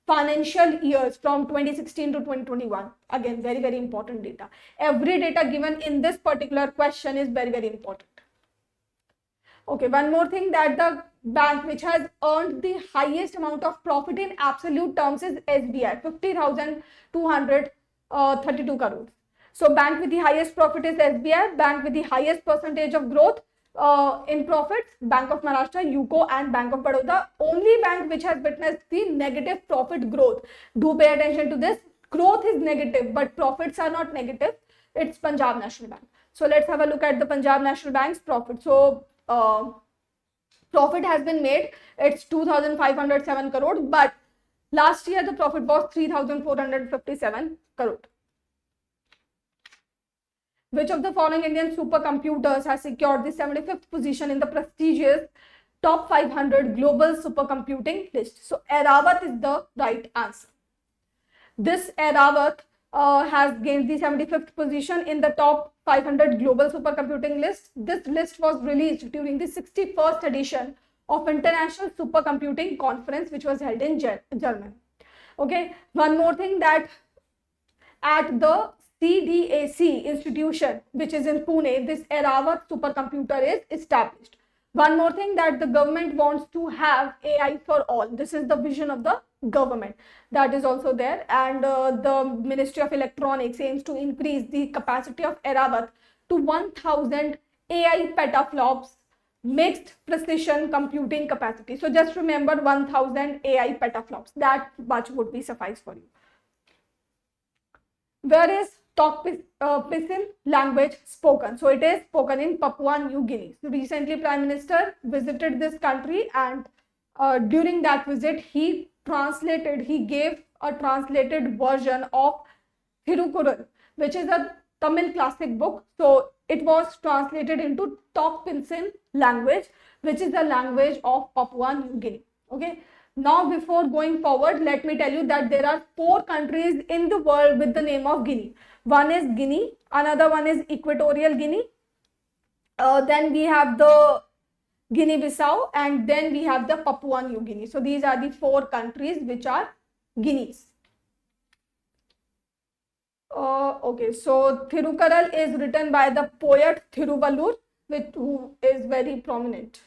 S1: financial years from 2016 to 2021. Again, very, very important data. Every data given in this particular question is very, very important. Okay, one more thing, that the bank which has earned the highest amount of profit in absolute terms is SBI, 50,232 crores. So bank with the highest profit is SBI, bank with the highest percentage of growth in profits, Bank of Maharashtra, UCO and Bank of Baroda. Only bank which has witnessed the negative profit growth. Do pay attention to this. Growth is negative, but profits are not negative. It's Punjab National Bank. So let's have a look at the Punjab National Bank's profit. So profit has been made, it's 2,507 crore, but last year the profit was 3,457 crore. Which of the following Indian supercomputers has secured the 75th position in the prestigious top 500 global supercomputing list? So Airavat is the right answer. This Airavat has gained the 75th position in the top 500 global supercomputing list. This list was released during the 61st edition of International Supercomputing Conference, which was held in Germany. Okay, one more thing, that at the CDAC institution, which is in Pune, this Airavat supercomputer is established. One more thing, that the government wants to have AI for all. This is the vision of the government, that is also there, and the Ministry of Electronics aims to increase the capacity of Airavat to 1,000 AI petaflops mixed precision computing capacity. So just remember 1,000 AI petaflops, that much would be suffice for you. Where is Tok-Pisin language spoken? So it is spoken in Papua New Guinea. So recently Prime Minister visited this country, and during that visit he gave a translated version of Thirukural, which is a Tamil classic book. So it was translated into Tok-Pisin language, which is the language of Papua New Guinea. Okay. Now, before going forward, let me tell you that there are 4 countries in the world with the name of Guinea. One is Guinea, another one is Equatorial Guinea, then we have the Guinea-Bissau, and then we have the Papua New Guinea. So these are the 4 countries which are Guineas. Okay, so Thirukural is written by the poet Thiruvallur, who is very prominent.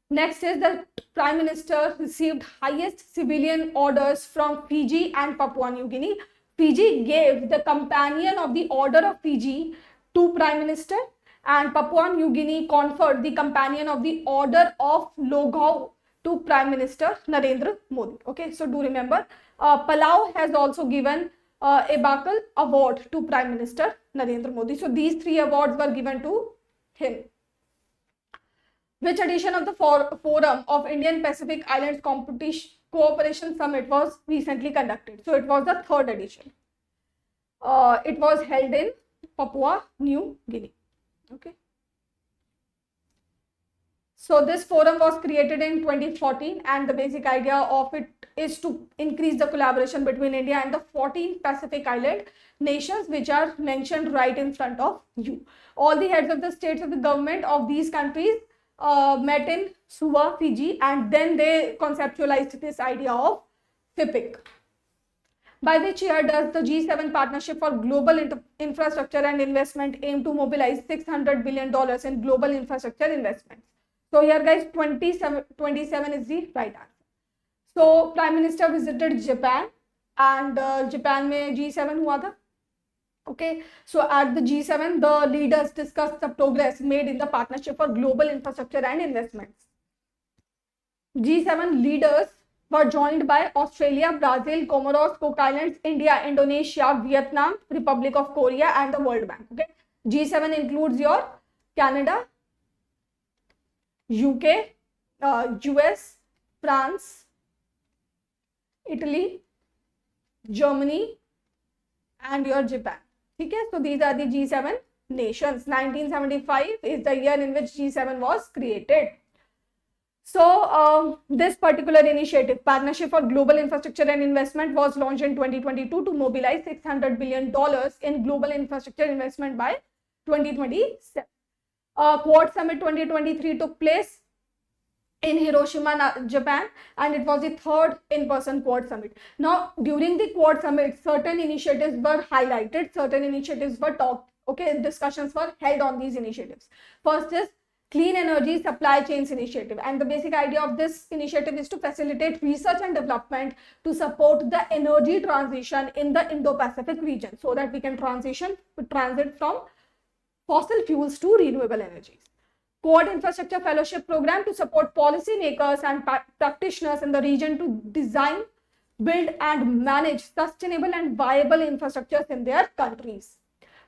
S1: Next is the Prime Minister received highest civilian orders from Fiji and Papua New Guinea. Fiji gave the Companion of the Order of Fiji to Prime Minister, and Papua New Guinea conferred the Companion of the Order of Logao to Prime Minister Narendra Modi. Okay, so do remember, Palau has also given a Bakal Award to Prime Minister Narendra Modi. So these 3 awards were given to him. Which edition of the Forum of Indian Pacific Islands Cooperation Summit was recently conducted? So it was the 3rd edition. It was held in Papua New Guinea. Okay. So this forum was created in 2014, and the basic idea of it is to increase the collaboration between India and the 14 Pacific Island nations, which are mentioned right in front of you. All the heads of the states of the government of these countries met in Suva, Fiji, and then they conceptualized this idea of FIPIC. By which year does the G7 Partnership for Global Infrastructure and Investment aim to mobilize $600 billion in global infrastructure investments? So here guys, 27 is the right answer. So Prime Minister visited Japan, and Japan में G7 हुआ था. Okay, so at the G7, the leaders discussed the progress made in the Partnership for Global Infrastructure and Investments. G7 leaders were joined by Australia, Brazil, Comoros, Cook Islands, India, Indonesia, Vietnam, Republic of Korea, and the World Bank. Okay, G7 includes your Canada, UK, US, France, Italy, Germany, and your Japan. Okay, so these are the G7 nations. 1975 is the year in which G7 was created. So this particular initiative, Partnership for Global Infrastructure and Investment, was launched in 2022 to mobilize $600 billion in global infrastructure investment by 2027. Quad Summit 2023 took place in Hiroshima, Japan, and it was the third in-person Quad Summit. Now, during the Quad Summit, certain initiatives were highlighted, certain initiatives were talked, okay, discussions were held on these initiatives. First is Clean Energy Supply Chains Initiative, and the basic idea of this initiative is to facilitate research and development to support the energy transition in the Indo-Pacific region, so that we can transit from fossil fuels to renewable energies. Quad Infrastructure Fellowship Program to support policymakers and practitioners in the region to design, build, and manage sustainable and viable infrastructures in their countries.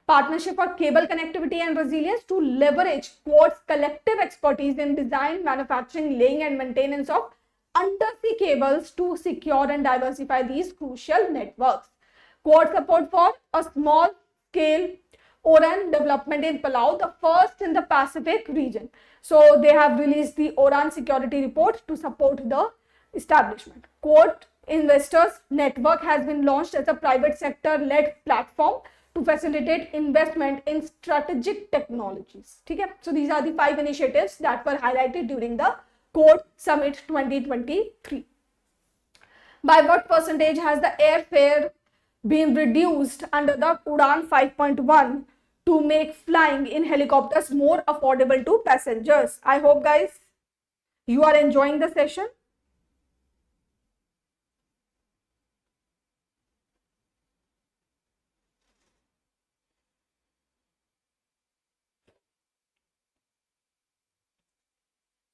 S1: Partnership for Cable Connectivity and Resilience to leverage Quad's collective expertise in design, manufacturing, laying, and maintenance of undersea cables to secure and diversify these crucial networks. Quad support for a small scale ORAN development in Palau, the first in the Pacific region. So they have released the ORAN security report to support the establishment. Quad Investors Network has been launched as a private sector led platform to facilitate investment in strategic technologies. Okay? So these are the 5 initiatives that were highlighted during the Quad Summit 2023. By what percentage has the airfare been reduced under the Udan 5.1 to make flying in helicopters more affordable to passengers? I hope guys you are enjoying the session.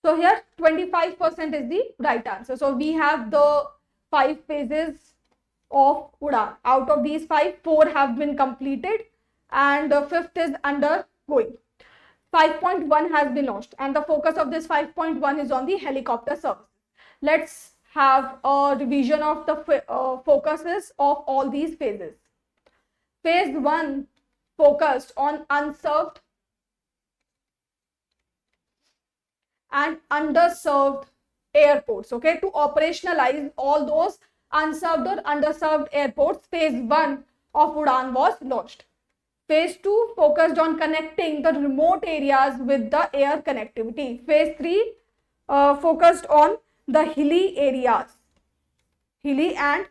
S1: So here 25% is the right answer. So we have the 5 phases of Udan. Out of these 5, 4 have been completed and the 5th is undergoing. 5.1 has been launched and the focus of this 5.1 is on the helicopter service. Let's have a revision of the focuses of all these phases. Phase 1 focused on unserved and underserved airports, okay, to operationalize all those unserved or underserved airports. Phase 1 of Udan was launched. Phase 2 focused on connecting the remote areas with the air connectivity. Phase 3 focused on the hilly areas, hilly and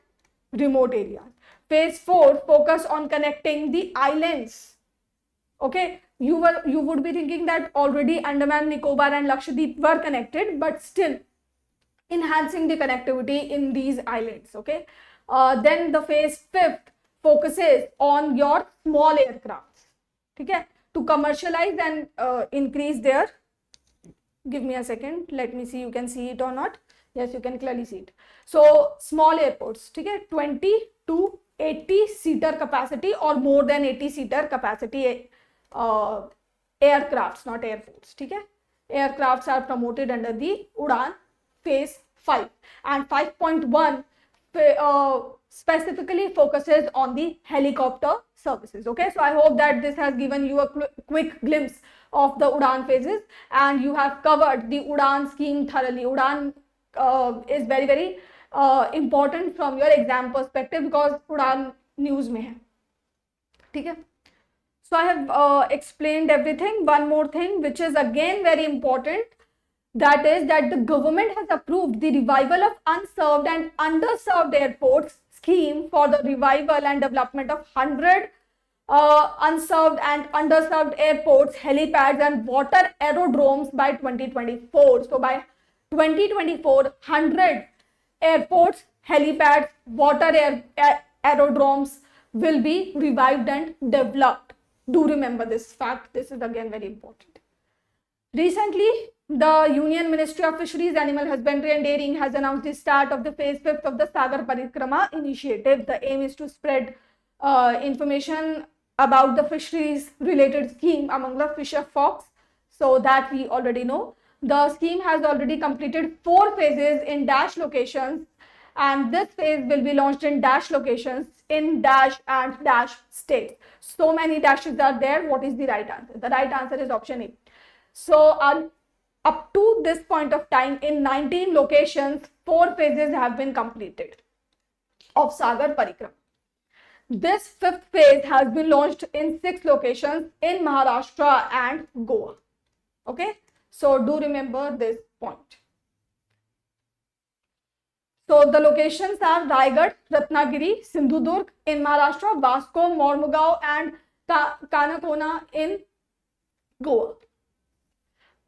S1: remote areas. Phase 4 focused on connecting the islands. Okay, you would be thinking that already Andaman, Nicobar and Lakshadweep were connected, but still enhancing the connectivity in these islands. Okay, then the phase 5th focuses on your small aircrafts, okay, to commercialize and increase their, give me a second, let me see, you can see it or not. Yes, you can clearly see it. So small airports, okay, 20 to 80 seater capacity or more than 80 seater capacity aircrafts, not airports. Okay, aircrafts are promoted under the Udan phase 5, and 5.1 specifically focuses on the helicopter services. Okay, so I hope that this has given you a quick glimpse of the Udan phases, and you have covered the Udan scheme thoroughly. Udan is very very important from your exam perspective because Udan news में है, ठीक है? So I have explained everything. One more thing which is again very important, that is that the government has approved the revival of unserved and underserved airports scheme for the revival and development of 100 unserved and underserved airports, helipads and water aerodromes by 2024. So by 2024, 100 airports, helipads, water aerodromes will be revived and developed. Do remember this fact. This is again very important. Recently, the Union Ministry of Fisheries, Animal Husbandry and Dairying has announced the start of the phase 5th of the Sagar Parikrama initiative. The aim is to spread information about the fisheries related scheme among the fisher folks, so that we already know. The scheme has already completed 4 phases in dash locations, and this phase will be launched in dash locations in dash and dash states. So many dashes are there. What is the right answer? The right answer is option A. So up to this point of time, in 19 locations, 4 phases have been completed of Sagar Parikrama. This 5th phase has been launched in 6 locations in Maharashtra and Goa. Okay, so do remember this point. So the locations are Raigad, Ratnagiri, Sindhudurg in Maharashtra, Vasco, Mormugao and Kanakona in Goa.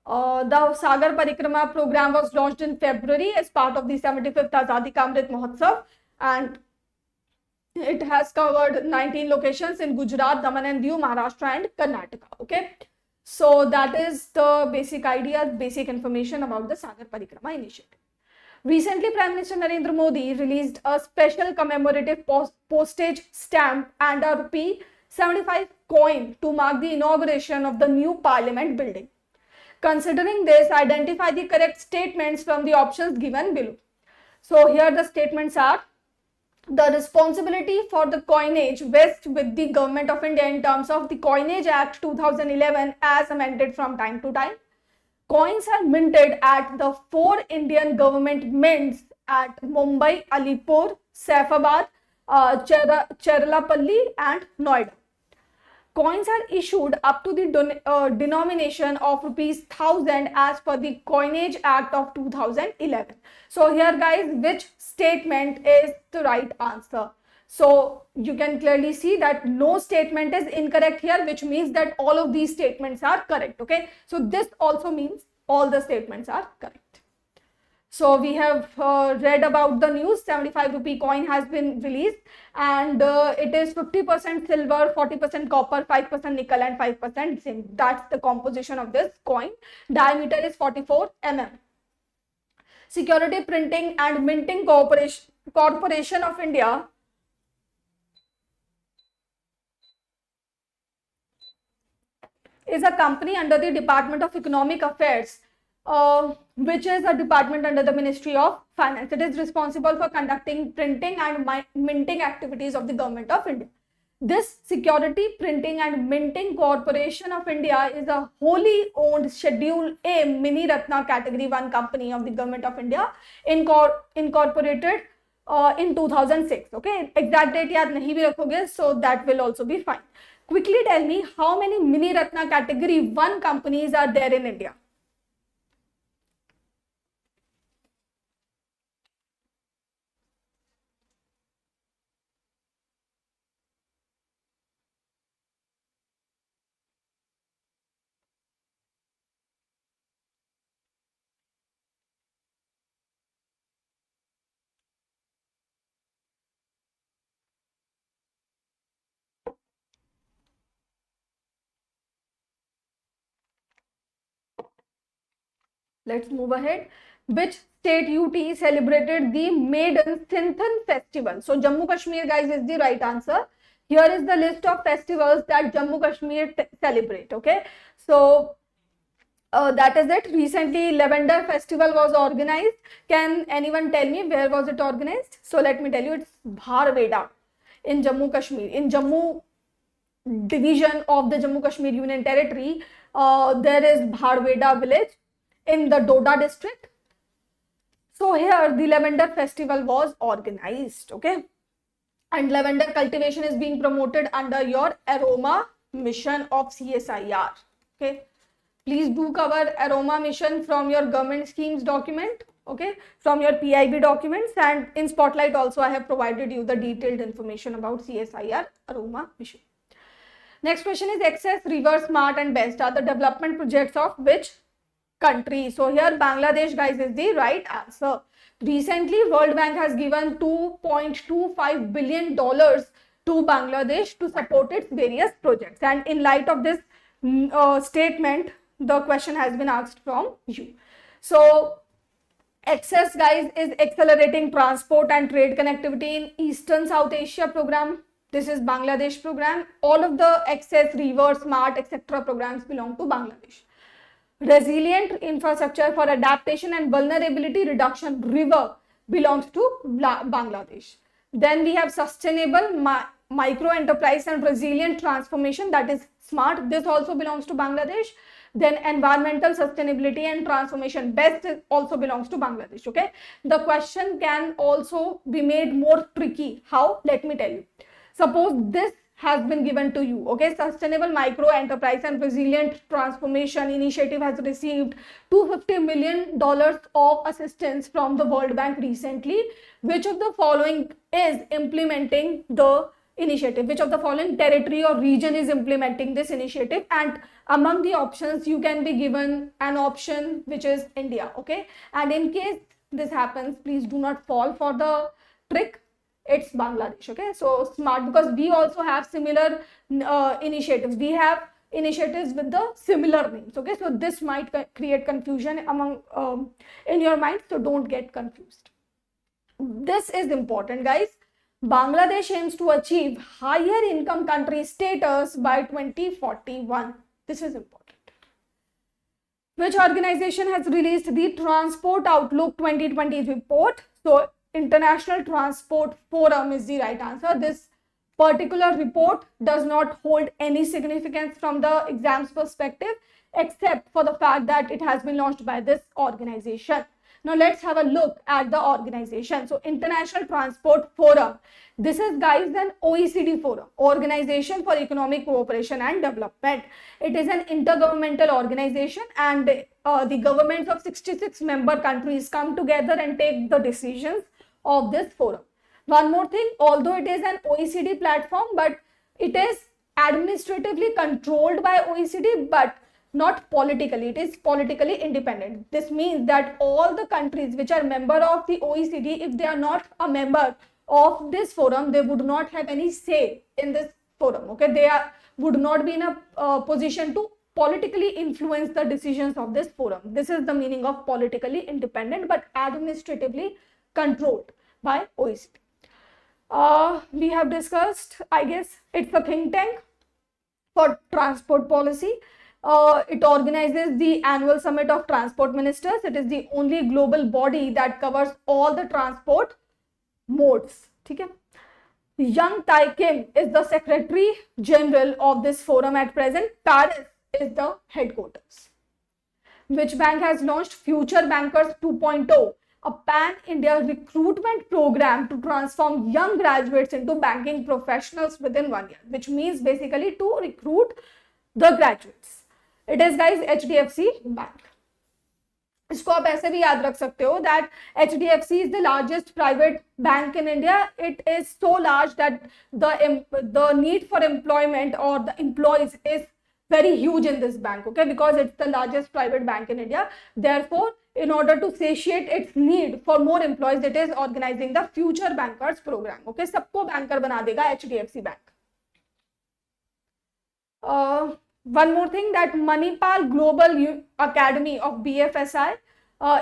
S1: The Sagar Parikrama program was launched in February as part of the 75th Azadi Ka Amrit Mahotsav, and it has covered 19 locations in Gujarat, Daman and Diu, Maharashtra and Karnataka. Okay, so that is the basic idea, basic information about the Sagar Parikrama initiative. Recently, Prime Minister Narendra Modi released a special commemorative postage stamp and a rupee 75 coin to mark the inauguration of the new parliament building. Considering this, identify the correct statements from the options given below. So here the statements are: the responsibility for the coinage rests with the Government of India in terms of the Coinage Act 2011 as amended from time to time. Coins are minted at the 4 Indian government mints at Mumbai, Alipur, Saifabad, Cherlapalli and Noida. Coins are issued up to the denomination of ₹1000 as per the Coinage Act of 2011. So here guys, which statement is the right answer? So you can clearly see that no statement is incorrect here, which means that all of these statements are correct. Okay, so this also means all the statements are correct. So we have read about the news. 75 rupee coin has been released, and it is 50% silver, 40% copper, 5% nickel and 5% zinc. That's the composition of this coin. Diameter is 44 mm. Security Printing and Minting Corporation of India is a company under the Department of Economic Affairs, which is a department under the Ministry of Finance. It is responsible for conducting printing and minting activities of the Government of India. This Security Printing and Minting Corporation of India is a wholly owned Schedule A Mini Ratna Category 1 company of the Government of India, incorporated in 2006. Okay, exact date yaad nahi bhi rakhoge, so that will also be fine. Quickly tell me, how many Mini Ratna Category 1 companies are there in India? Let's move ahead. Which state UT celebrated the Maiden Sinthan festival? So Jammu Kashmir guys is the right answer. Here is the list of festivals that Jammu Kashmir celebrate. Okay, so That is it. Recently, Lavender Festival was organized. Can anyone tell me where was it organized? So let me tell you, it's Bharweda in Jammu Kashmir. In Jammu division of the Jammu Kashmir Union Territory, there is Bharweda village in the Doda district. So here the Lavender Festival was organized, okay? And lavender cultivation is being promoted under your aroma mission of CSIR, okay? Please do cover aroma mission from your government schemes document, okay, from your PIB documents, and in Spotlight also I have provided you the detailed information about CSIR aroma mission. Next question is Access, River, Smart and Best are the development projects of which country? So here Bangladesh, guys, is the right answer. Recently World Bank has given $2.25 billion to Bangladesh to support its various projects, and in light of this statement, the question has been asked from you. So Access, guys, is accelerating transport and trade connectivity in Eastern South Asia program. This is Bangladesh program. All of the Access, River, Smart, etc. programs belong to Bangladesh. Resilient infrastructure for adaptation and vulnerability reduction, River, belongs to Bangladesh. Then we have sustainable micro enterprise and resilient transformation, that is Smart. This also belongs to Bangladesh. Then environmental sustainability and transformation, Best also belongs to Bangladesh, okay? The question can also be made more tricky. How? Let me tell you. Suppose this has been given to you, okay? Sustainable micro enterprise and resilient transformation initiative has received $250 million of assistance from the World Bank recently. Which of the following is implementing the initiative? Which of the following territory or region is implementing this initiative? And among the options, you can be given an option which is India, okay? And in case this happens, please do not fall for the trick. It's Bangladesh, okay? So Smart, because we also have similar initiatives. We have initiatives with the similar names, okay? So this might create confusion among in your mind, so don't get confused. This is important, guys. Bangladesh aims to achieve higher income country status by 2041. This is important. Which organization has released the Transport Outlook 2020 report? So International Transport Forum is the right answer. This particular report does not hold any significance from the exam's perspective, except for the fact that it has been launched by this organization. Now let's have a look at the organization. So International Transport Forum, this is, guys, an OECD forum, Organization for Economic Cooperation and Development. It is an intergovernmental organization, and the governments of 66 member countries come together and take the decisions of this forum. One more thing, although it is an OECD platform, but it is administratively controlled by OECD, but not politically. It is politically independent. This means that all the countries which are member of the OECD, if they are not a member of this forum, they would not have any say in this forum, okay? They would not be in a position to politically influence the decisions of this forum. This is the meaning of politically independent but administratively controlled by OECD. We have discussed, I guess, it's a think tank for transport policy. It organizes the annual summit of transport ministers. It is the only global body that covers all the transport modes. Okay? Young Tai Kim is the Secretary General of this forum at present. Paris is the headquarters. Which bank has launched Future Bankers 2.0, a pan-India recruitment program to transform young graduates into banking professionals within 1 year, which means basically to recruit the graduates. It is, guys, HDFC Bank. इसको आप ऐसे भी याद रख सकते हो that HDFC is the largest private bank in India. It is so large that the need for employment or the employees is very huge in this bank, okay, because it's the largest private bank in India. Therefore, in order to satiate its need for more employees, it is organizing the Future Bankers program, okay? सबको banker बना देगा HDFC Bank. One more thing, that Manipal Global Academy of BFSI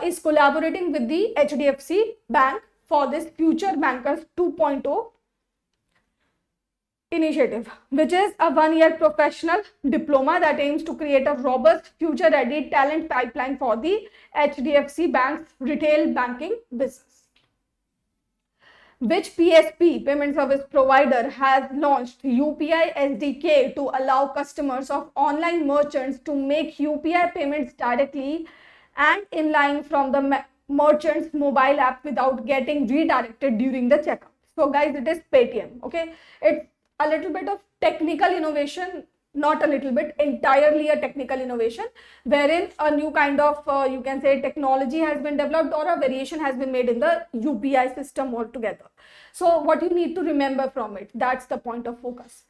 S1: is collaborating with the HDFC Bank for this Future Bankers 2.0 initiative, which is a one-year professional diploma that aims to create a robust, future-ready talent pipeline for the HDFC Bank's retail banking business. Which PSP, payment service provider, has launched UPI SDK to allow customers of online merchants to make UPI payments directly and inline from the merchant's mobile app without getting redirected during the checkout. So guys, it is Paytm. Okay, it's a little bit of technical innovation, not a little bit, entirely a technical innovation, wherein a new kind of you can say technology has been developed or a variation has been made in the UPI system altogether. So what you need to remember from it, that's the point of focus.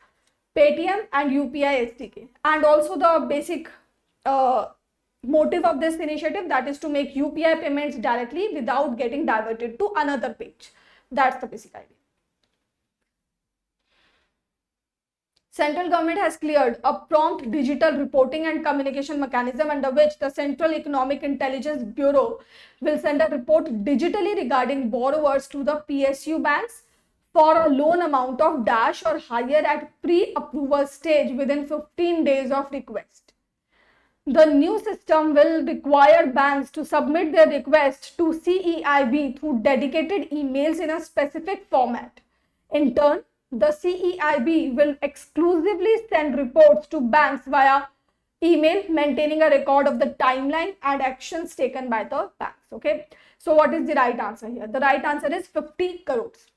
S1: Paytm and UPI SDK, and also the basic motive of this initiative, that is to make UPI payments directly without getting diverted to another page. That's the basic idea. Central government has cleared a prompt digital reporting and communication mechanism under which the Central Economic Intelligence Bureau will send a report digitally regarding borrowers to the PSU banks for a loan amount of dash or higher at pre-approval stage within 15 days of request. The new system will require banks to submit their request to CEIB through dedicated emails in a specific format. In turn, the CEIB will exclusively send reports to banks via email, maintaining a record of the timeline and actions taken by the banks. Okay, so what is the right answer here? The right answer is 50 crores.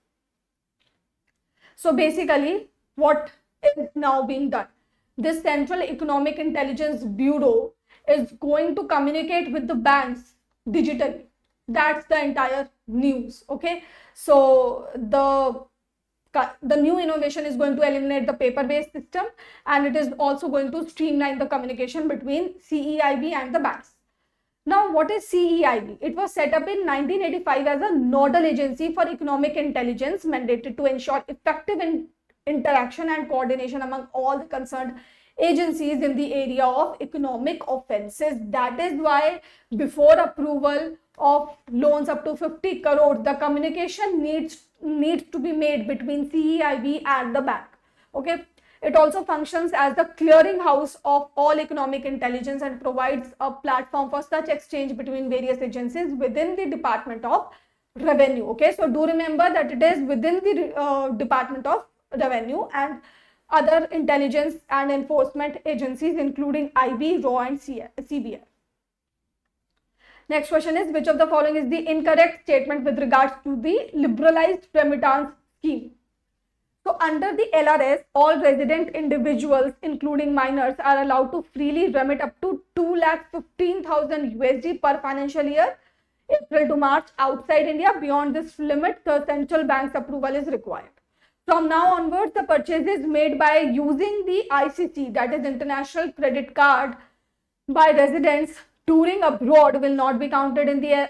S1: So basically, what is now being done? This Central Economic Intelligence Bureau is going to communicate with the banks digitally. That's the entire news. Okay, so the new innovation is going to eliminate the paper-based system, and it is also going to streamline the communication between CEIB and the banks. Now, what is CEIB? It was set up in 1985 as a nodal agency for economic intelligence, mandated to ensure effective interaction and coordination among all the concerned agencies in the area of economic offenses. That is why before approval of loans up to 50 crores, the communication needs to be made between CEIB and the bank. Okay, it also functions as the clearinghouse of all economic intelligence and provides a platform for such exchange between various agencies within the Department of Revenue. Okay, so do remember that it is within the Department of Revenue and other intelligence and enforcement agencies including IB, RAW and CBI. Next question is, which of the following is the incorrect statement with regards to the liberalized remittance scheme? So under the LRS, all resident individuals, including minors, are allowed to freely remit up to 2,15,000 USD per financial year, April to March, outside India. Beyond this limit, the central bank's approval is required. From now onwards, the purchases made by using the ICC, that is International Credit Card, by residents touring abroad will not be counted in the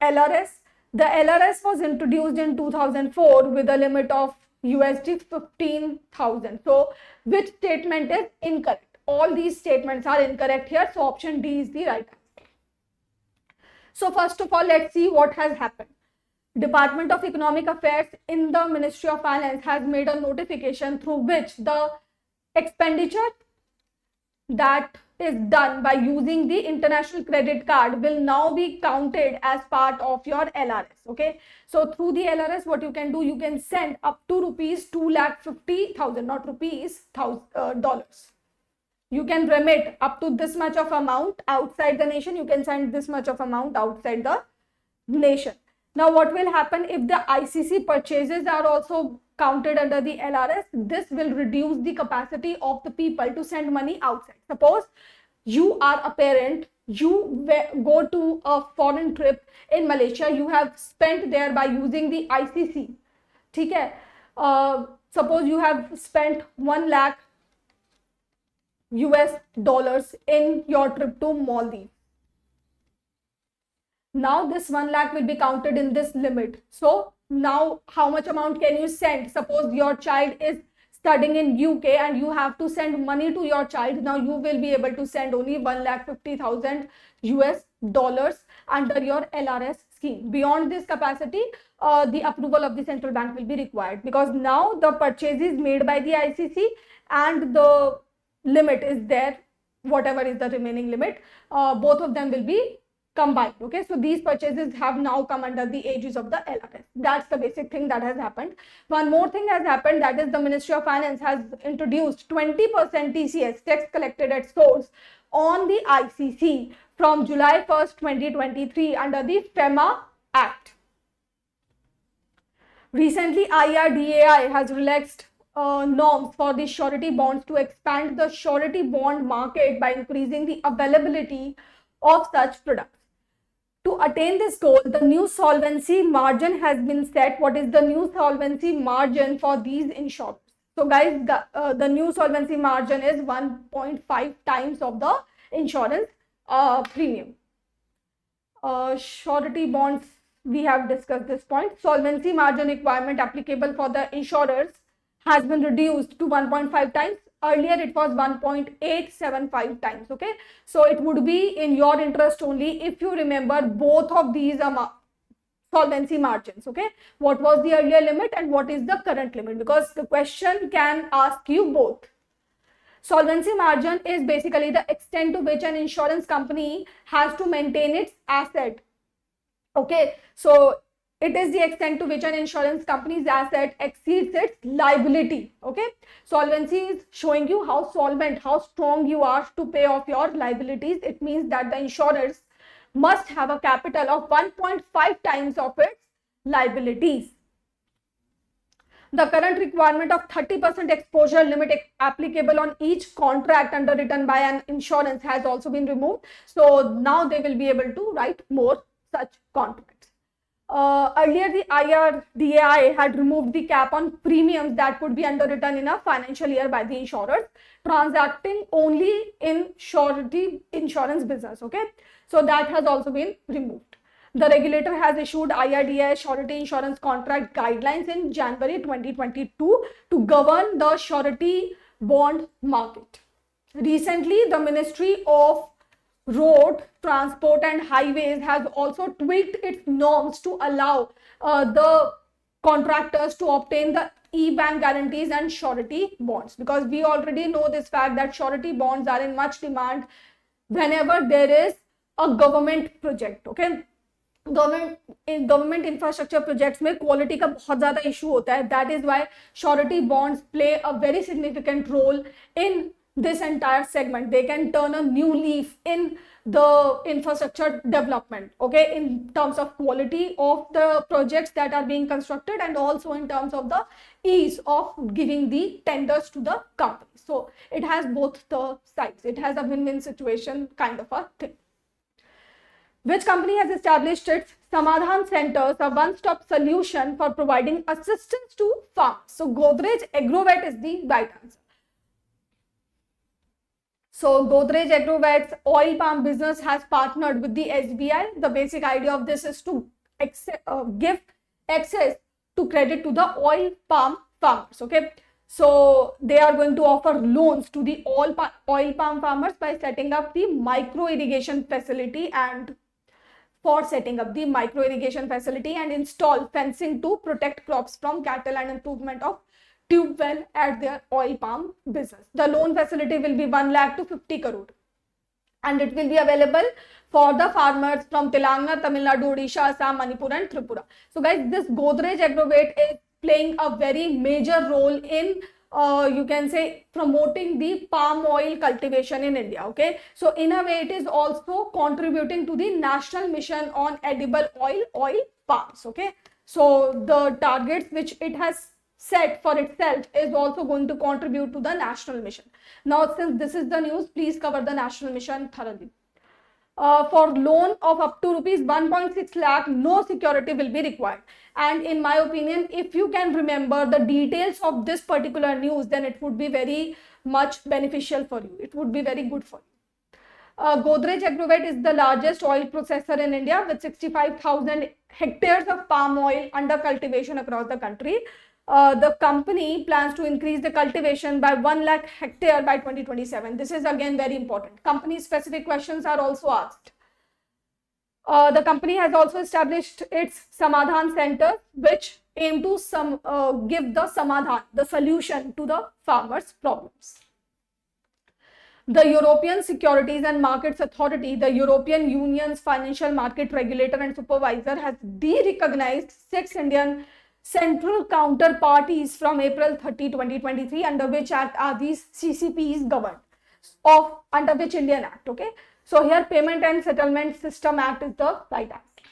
S1: LRS. The LRS was introduced in 2004 with a limit of USD 15,000. So which statement is incorrect? All these statements are incorrect here. So option D is the right answer. So first of all, let's see what has happened. Department of Economic Affairs in the Ministry of Finance has made a notification through which the expenditure that is done by using the international credit card will now be counted as part of your LRS. Okay, so through the LRS, what you can do, you can send up to rupees 2,50,000, not rupees, dollars. You can remit up to this much of amount outside the nation. You can send this much of amount outside the nation. Now, what will happen if the ICC purchases are also counted under the LRS? This will reduce the capacity of the people to send money outside. Suppose you are a parent, you go to a foreign trip in Malaysia, you have spent there by using the ICC. Okay? Suppose you have spent 1 lakh US dollars in your trip to Maldives. Now this 1 lakh will be counted in this limit. So now how much amount can you send? Suppose your child is studying in UK and you have to send money to your child. Now you will be able to send only 1,50,000 US dollars under your LRS scheme. Beyond this capacity, the approval of the central bank will be required, because now the purchase is made by the ICC and the limit is there, whatever is the remaining limit, both of them will be combined. Okay, so these purchases have now come under the aegis of the LRS. That's the basic thing that has happened. One more thing has happened, that is the Ministry of Finance has introduced 20% TCS, tax collected at source, on the ICC from July 1st, 2023 under the FEMA Act. Recently, IRDAI has relaxed norms for the surety bonds to expand the surety bond market by increasing the availability of such products. To attain this goal, the new solvency margin has been set. What is the new solvency margin for these insurers? So guys, the new solvency margin is 1.5 times of the insurance premium. Surety bonds, we have discussed this point. Solvency margin requirement applicable for the insurers has been reduced to 1.5 times. Earlier it was 1.875 times. Okay, so it would be in your interest only if you remember both of these solvency margins. Okay, what was the earlier limit and what is the current limit, because the question can ask you both. Solvency margin is basically the extent to which an insurance company has to maintain its asset. Okay, so it is the extent to which an insurance company's asset exceeds its liability. Okay, solvency is showing you how solvent, how strong you are to pay off your liabilities. It means that the insurers must have a capital of 1.5 times of its liabilities. The current requirement of 30% exposure limit applicable on each contract underwritten by an insurance has also been removed. So now they will be able to write more such contracts. Earlier, the IRDAI had removed the cap on premiums that could be underwritten in a financial year by the insurers transacting only in surety insurance business. Okay, so that has also been removed. The regulator has issued IRDAI surety insurance contract guidelines in January 2022 to govern the surety bond market. Recently, the Ministry of Road Transport and Highways has also tweaked its norms to allow the contractors to obtain the e-bank guarantees and surety bonds, because we already know this fact that surety bonds are in much demand whenever there is a government project. Okay, government infrastructure projects में quality का बहुत ज्यादा issue होता है. That is why surety bonds play a very significant role in this entire segment. They can turn a new leaf in the infrastructure development, okay, in terms of quality of the projects that are being constructed and also in terms of the ease of giving the tenders to the company. So it has both the sides. It has a win-win situation kind of a thing. Which company has established its Samadhan centers, a one-stop solution for providing assistance to farmers? So Godrej Agrovet is the right answer. So Godrej Agrovet's oil palm business has partnered with the SBI. The basic idea of this is to give access to credit to the oil palm farmers. Okay, so they are going to offer loans to the oil palm farmers by setting up the micro irrigation facility and install fencing to protect crops from cattle and improvement of tube well at their oil palm business. The loan facility will be 1 lakh to 50 crore and it will be available for the farmers from Telangana, Tamil Nadu, Odisha, Assam, Manipur and Tripura. So guys, this Godrej Agrovet is playing a very major role in you can say promoting the palm oil cultivation in India. Okay, so in a way it is also contributing to the national mission on edible oil palms. Okay, so the targets which it has set for itself is also going to contribute to the national mission. Now, since this is the news, please cover the national mission thoroughly. For loan of up to rupees 1.6 lakh, no security will be required. And in my opinion, if you can remember the details of this particular news, then it would be very much beneficial for you. It would be very good for you. Godrej Agrovet is the largest oil processor in India with 65,000 hectares of palm oil under cultivation across the country. The company plans to increase the cultivation by 1 lakh hectare by 2027. This is again very important. Company specific questions are also asked. The company has also established its Samadhan Center, which aim to give the Samadhan, the solution to the farmers' problems. The European Securities and Markets Authority, the European Union's financial market regulator and supervisor, has de-recognized 6 Indian central counterparties from April 30, 2023, under which act are these CCPs governed, under which Indian Act, okay? So here Payment and Settlement System Act is the right answer.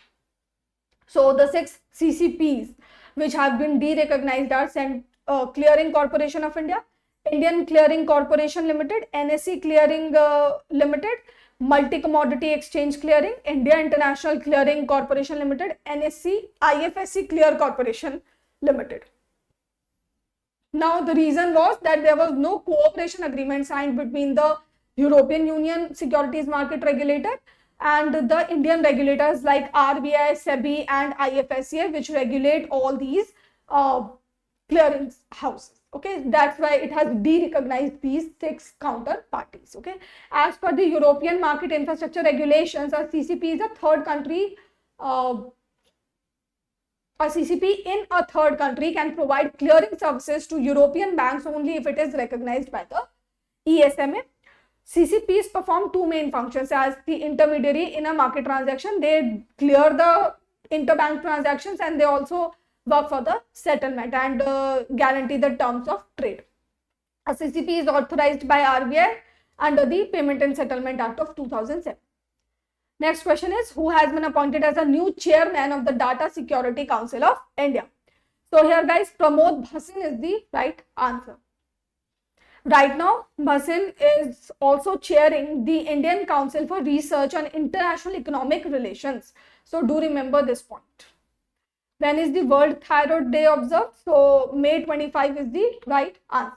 S1: So the 6 CCPs which have been de-recognized are Clearing Corporation of India, Indian Clearing Corporation Limited, NSE Clearing Limited, Multi Commodity Exchange Clearing, India International Clearing Corporation Limited, NSE, IFSC Clear Corporation Limited. Now the reason was that there was no cooperation agreement signed between the European Union Securities Market Regulator and the Indian regulators like RBI, SEBI and IFSC, which regulate all these clearing houses. Okay, that's why it has de-recognized these 6 counterparties. Okay, as per the European Market Infrastructure Regulations, a CCP is a third country. A CCP in a third country can provide clearing services to European banks only if it is recognized by the ESMA. CCPs perform 2 main functions as the intermediary in a market transaction. They clear the interbank transactions and they also work for the settlement and guarantee the terms of trade. A CCP is authorized by RBI under the Payment and Settlement Act of 2007. Next question is, who has been appointed as a new chairman of the Data Security Council of India? So here guys, Pramod Bhasin is the right answer. Right now, Bhasin is also chairing the Indian Council for Research on International Economic Relations. So do remember this point. When is the World Thyroid Day observed? So May 25 is the right answer.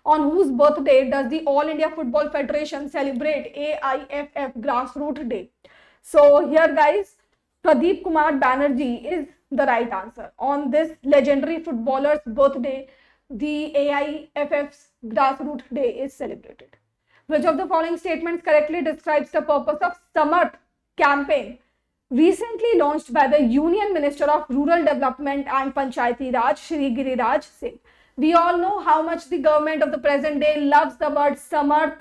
S1: On whose birthday does the All India Football Federation celebrate AIFF Grassroots Day? So here guys, Pradeep Kumar Banerjee is the right answer. On this legendary footballer's birthday, the AIFF's Grassroots Day is celebrated. Which of the following statements correctly describes the purpose of Samarth campaign recently launched by the Union Minister of Rural Development and Panchayati Raj, Shri Giriraj Singh? We all know how much the government of the present day loves the word Samarth,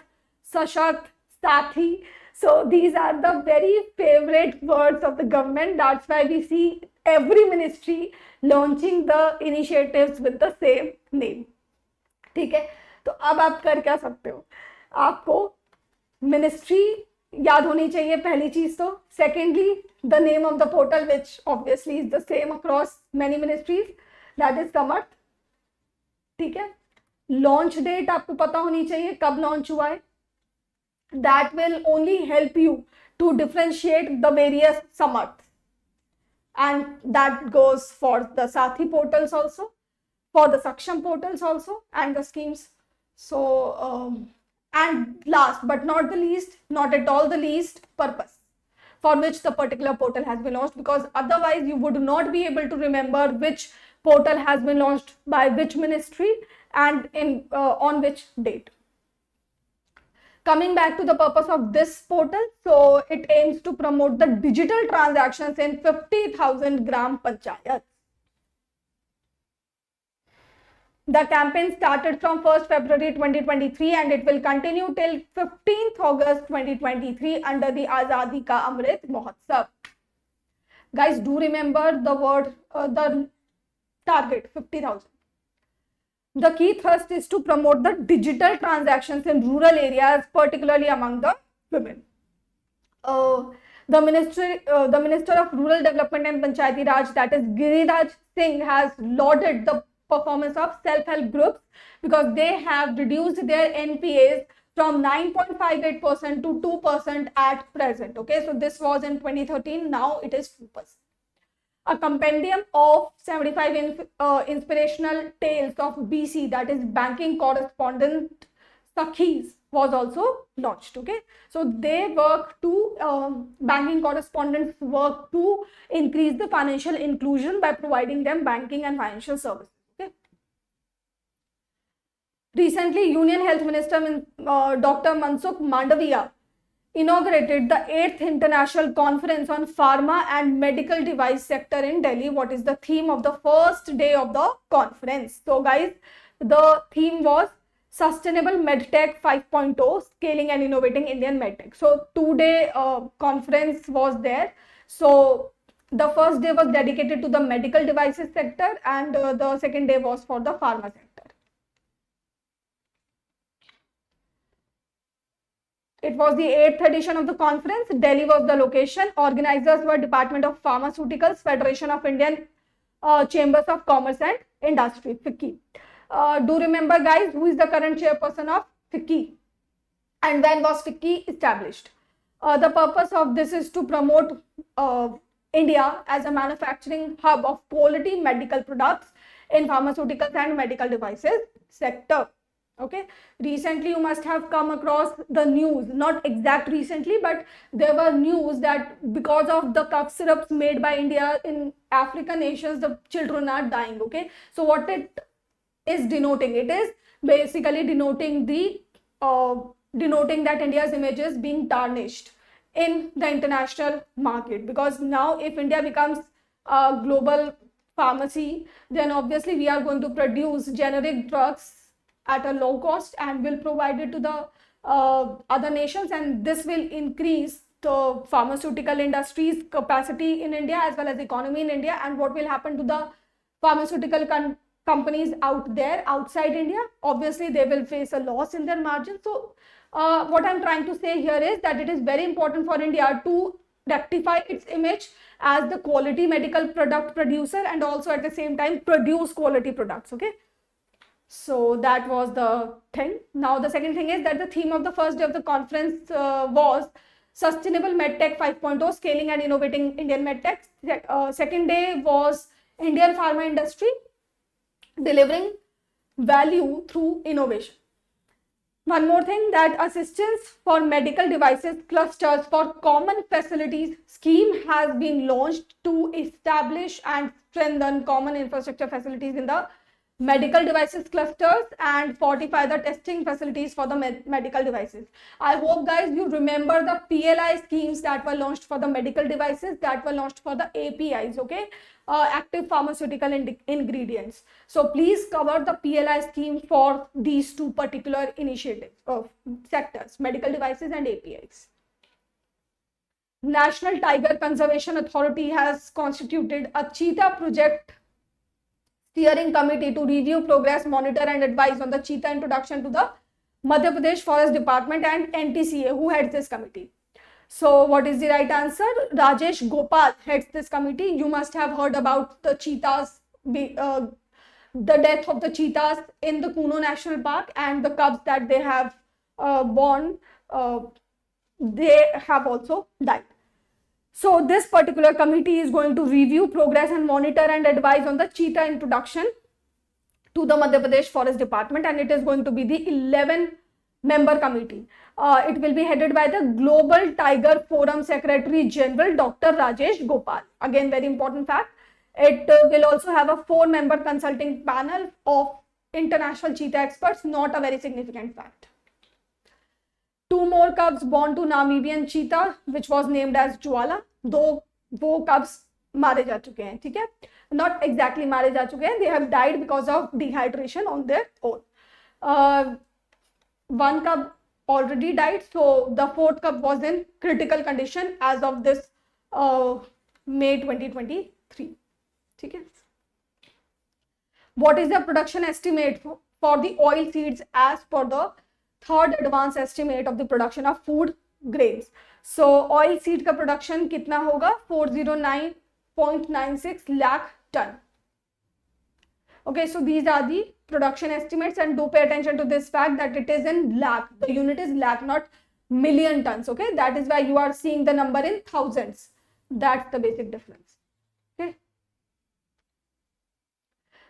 S1: Sashakt, Sathi. So these are the very favorite words of the government. That's why we see every ministry launching the initiatives with the same name. ठीक है, तो अब आप कर क्या सकते हो? आपको मिनिस्ट्री याद होनी चाहिए पहली चीज तो. Secondly, the name of the portal, which obviously is the same across many ministries, that is Samarth. ठीक है, लॉन्च डेट आपको पता होनी चाहिए कब लॉन्च हुआ है. That will only help you to differentiate the various Samarth, and that goes for the Sathi portals also, for the Saksham portals also, and the schemes. So and last but not the least, not at all the least, purpose for which the particular portal has been launched, because otherwise you would not be able to remember which portal has been launched by which ministry and in on which date. Coming back to the purpose of this portal, so it aims to promote the digital transactions in 50,000 gram panchayats. The campaign started from 1st February 2023 and it will continue till 15th August 2023 under the Azadi Ka Amrit Mahotsav. Guys, do remember the word, the target 50,000. The key thrust is to promote the digital transactions in rural areas, particularly among the women. The Minister of Rural Development and Panchayati Raj, that is Giriraj Singh, has lauded the performance of self-help groups because they have reduced their NPAs from 9.58% to 2% at present. Okay, so this was in 2013, now it is 2%. A compendium of 75 inspirational tales of BC, that is banking correspondent Sakhis, was also launched. Okay, so they work to banking correspondents work to increase the financial inclusion by providing them banking and financial services. Okay. Recently, Union Health Minister Dr. Mansukh Mandaviya inaugurated the 8th International Conference on Pharma and Medical Device Sector in Delhi. What is the theme of the first day of the conference? So guys, the theme was Sustainable MedTech 5.0, Scaling and Innovating Indian MedTech. So 2-day conference was there. So the first day was dedicated to the medical devices sector, and the second day was for the pharma sector. It was the 8th edition of the conference. Delhi was the location. Organizers were Department of Pharmaceuticals, Federation of Indian Chambers of Commerce and Industry, FICCI. Do remember guys, who is the current chairperson of FICCI and when was FICCI established? The purpose of this is to promote India as a manufacturing hub of quality medical products in pharmaceuticals and medical devices sector. Okay, recently you must have come across the news, not exact recently, but there were news that because of the cough syrups made by India in African nations, the children are dying. Okay, so what it is denoting, it is basically denoting the denoting that India's image is being tarnished in the international market, because now if India becomes a global pharmacy, then obviously we are going to produce generic drugs at a low cost and will provide it to the other nations, and this will increase the pharmaceutical industry's capacity in India as well as economy in India. And what will happen to the pharmaceutical companies out there outside India? Obviously they will face a loss in their margin. So what I'm trying to say here is that it is very important for India to rectify its image as the quality medical product producer and also at the same time produce quality products. Okay, so that was the thing. Now the second thing is that the theme of the first day of the conference was Sustainable MedTech 5.0, Scaling and Innovating Indian MedTech. Second day was Indian pharma industry delivering value through innovation. One more thing, that assistance for medical devices clusters for common facilities scheme has been launched to establish and strengthen common infrastructure facilities in the medical devices clusters and fortify the testing facilities for the medical devices. I hope guys you remember the PLI schemes that were launched for the medical devices, that were launched for the APIs, okay, active pharmaceutical ingredients. So please cover the PLI scheme for these two particular initiatives of sectors, medical devices and APIs. National Tiger Conservation Authority has constituted a cheetah project steering committee to review progress, monitor and advise on the cheetah introduction to the Madhya Pradesh Forest Department and NTCA. Who heads this committee? So what is the right answer? Rajesh Gopal heads this committee. You must have heard about the cheetahs, the death of the cheetahs in the Kuno National Park and the cubs that they have born, they have also died. So this particular committee is going to review progress and monitor and advise on the cheetah introduction to the Madhya Pradesh Forest Department, and it is going to be the 11-member committee. It will be headed by the Global Tiger Forum Secretary General Dr. Rajesh Gopal. Again, very important fact. It will also have a 4-member consulting panel of international cheetah experts, not a very significant fact. 2 more cubs born to Namibian cheetah, which was named as Jwala. दो cubs मारे जा चुके हैं, ठीक है, not exactly मारे जा चुके हैं, they have died because of dehydration on their own. 1 cub already died, so the 4th cub was in critical condition as of this May 2023, ठीक है. What is the production estimate for the oil seeds as per the 3rd advance estimate of the production of food grains? So oil seed का production कितना होगा? 409.96 lakh ton. Okay, so these are the production estimates, and do pay attention to this fact that it is in lakh. The unit is lakh, not million tons. Okay, that is why you are seeing the number in thousands. That's the basic difference. Okay.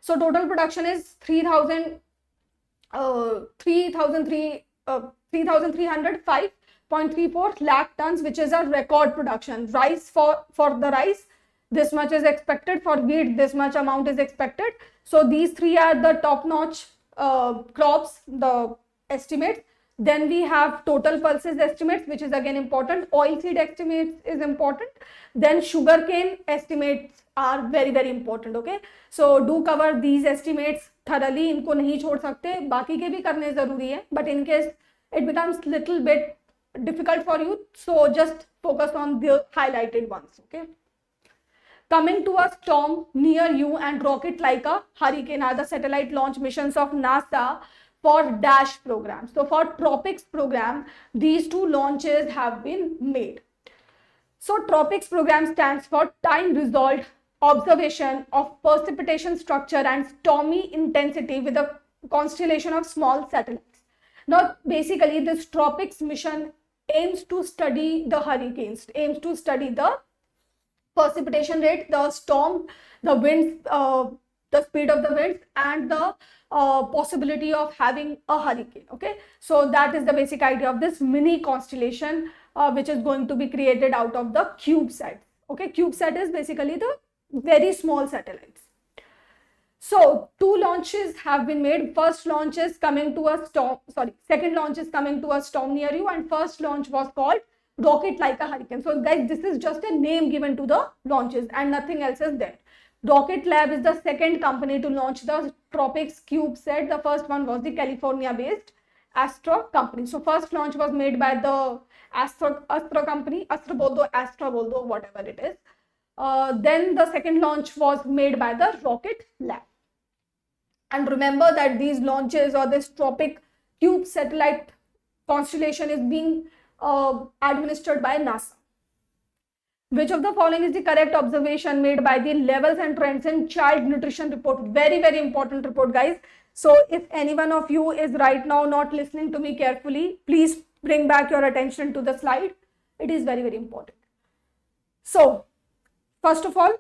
S1: So total production is 3,305.34 lakh tons, which is a record production. Rice, for the rice, this much is expected. For wheat, this much amount is expected. So these three are the top notch crops, the estimates. Then we have total pulses estimates, which is again important. Oil seed estimates is important. Then sugarcane estimates are very very important. Okay, so do cover these estimates thoroughly. इनको नहीं छोड़ सकते, बाकी के भी करने जरूरी है, but in case it becomes little bit difficult for you, so just focus on the highlighted ones. Okay. Coming to a storm near you and rocket like a hurricane are the satellite launch missions of NASA for DASH program. So for Tropics program, these two launches have been made. So Tropics program stands for time resolved observation of precipitation structure and stormy intensity with a constellation of small satellites. Now basically this Tropics mission aims to study the hurricanes, aims to study the precipitation rate, the storm, the winds, the speed of the winds, and the possibility of having a hurricane. Okay, so that is the basic idea of this mini constellation, which is going to be created out of the CubeSat. Okay, CubeSat is basically the very small satellites. So two launches have been made. First launch is coming to a storm, second launch is coming to a storm near you, and first launch was called rocket like a hurricane. So guys, this is just a name given to the launches and nothing else is there. Rocket Lab is the second company to launch the Tropics CubeSat. The first one was the California based Astra company. So first launch was made by the Astra company, Astra bol do, whatever it is. Then the second launch was made by the Rocket Lab. And remember that these launches or this Tropic Cube satellite constellation is being administered by NASA. Which of the following is the correct observation made by the levels and trends in child nutrition report? Very very important report, guys. So if any one of you is right now not listening to me carefully, please bring back your attention to the slide. It is very very important. So first of all,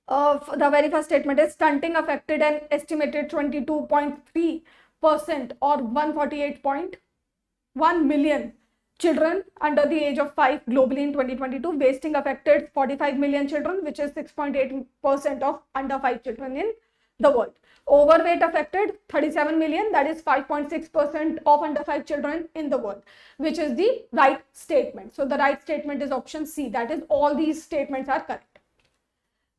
S1: the very first statement is stunting affected an estimated 22.3% or 148.1 million children under the age of 5 globally in 2022. Wasting affected 45 million children, which is 6.8% of under 5 children in the world. Overweight affected 37 million, that is 5.6% of under 5 children in the world, which is the right statement. So the right statement is option C, that is all these statements are correct.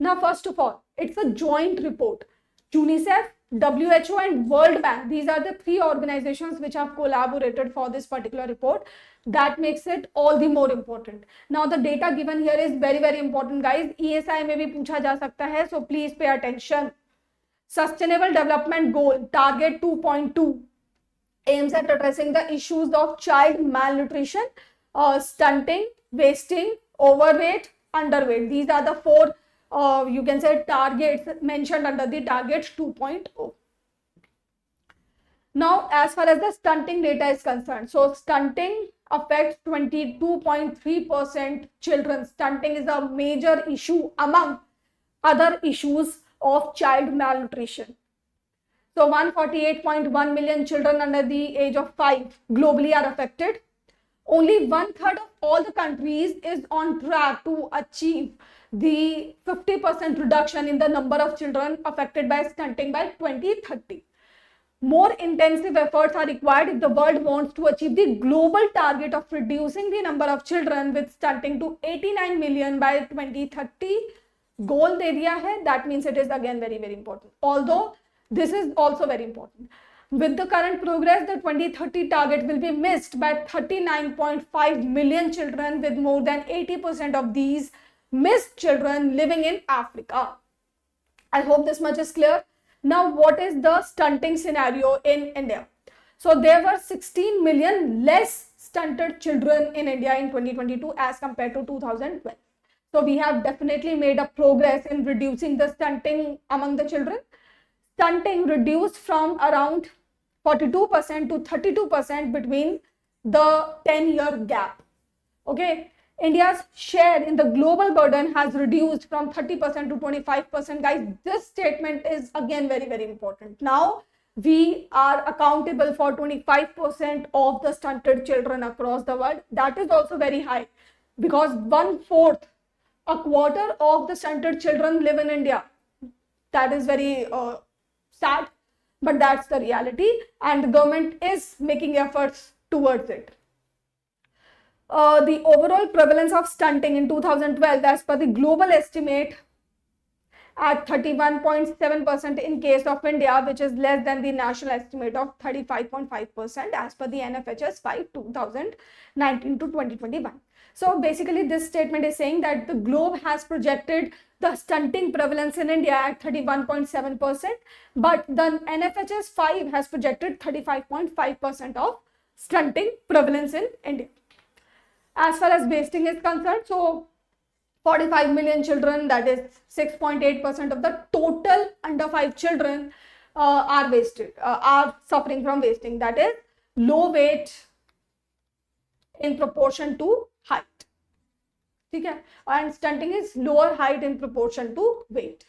S1: Now first of all, it's a joint report. UNICEF, WHO and World Bank, these are the three organizations which have collaborated for this particular report. That makes it all the more important. Now the data given here is very very important, guys. ESI में भी पूछा जा सकता है, so please pay attention. Sustainable Development Goal Target 2.2 aims at addressing the issues of child malnutrition, stunting, wasting, overweight, underweight. These are the four you can say targets mentioned under the target 2.0. Now as far as the stunting data is concerned, so stunting affects 22.3% children. Stunting is a major issue among other issues of child malnutrition. So 148.1 million children under the age of 5 globally are affected. Only 1/3 of all the countries is on track to achieve the 50% reduction in the number of children affected by stunting by 2030. More intensive efforts are required if the world wants to achieve the global target of reducing the number of children with stunting to 89 million by 2030. Goal दे दिया है, that means it is again very very important. Although this is also very important. With the current progress, the 2030 target will be missed by 39.5 million children, with more than 80% of these missed children living in Africa. I hope this much is clear. Now, what is the stunting scenario in India? So there were 16 million less stunted children in India in 2022 as compared to 2012. So we have definitely made a progress in reducing the stunting among the children. Stunting reduced from around 42% to 32% between the 10-year gap. Okay, India's share in the global burden has reduced from 30% to 25%. Guys, this statement is again very very important. Now we are accountable for 25% of the stunted children across the world. That is also very high, because 1/4, a quarter of the stunted children live in India. That is very sad. but that's the reality, and the government is making efforts towards it. The overall prevalence of stunting in 2012, as per the global estimate, at 31.7% in case of India, which is less than the national estimate of 35.5% as per the NFHS 5 2019 to 2021. So basically this statement is saying that the globe has projected the stunting prevalence in India at 31.7%, but the NFHS 5 has projected 35.5% of stunting prevalence in India. As far as wasting is concerned, so 45 million children, that is 6.8% of the total under 5 children are wasted, are suffering from wasting, that is low weight in proportion to height. Okay? And stunting is lower height in proportion to weight.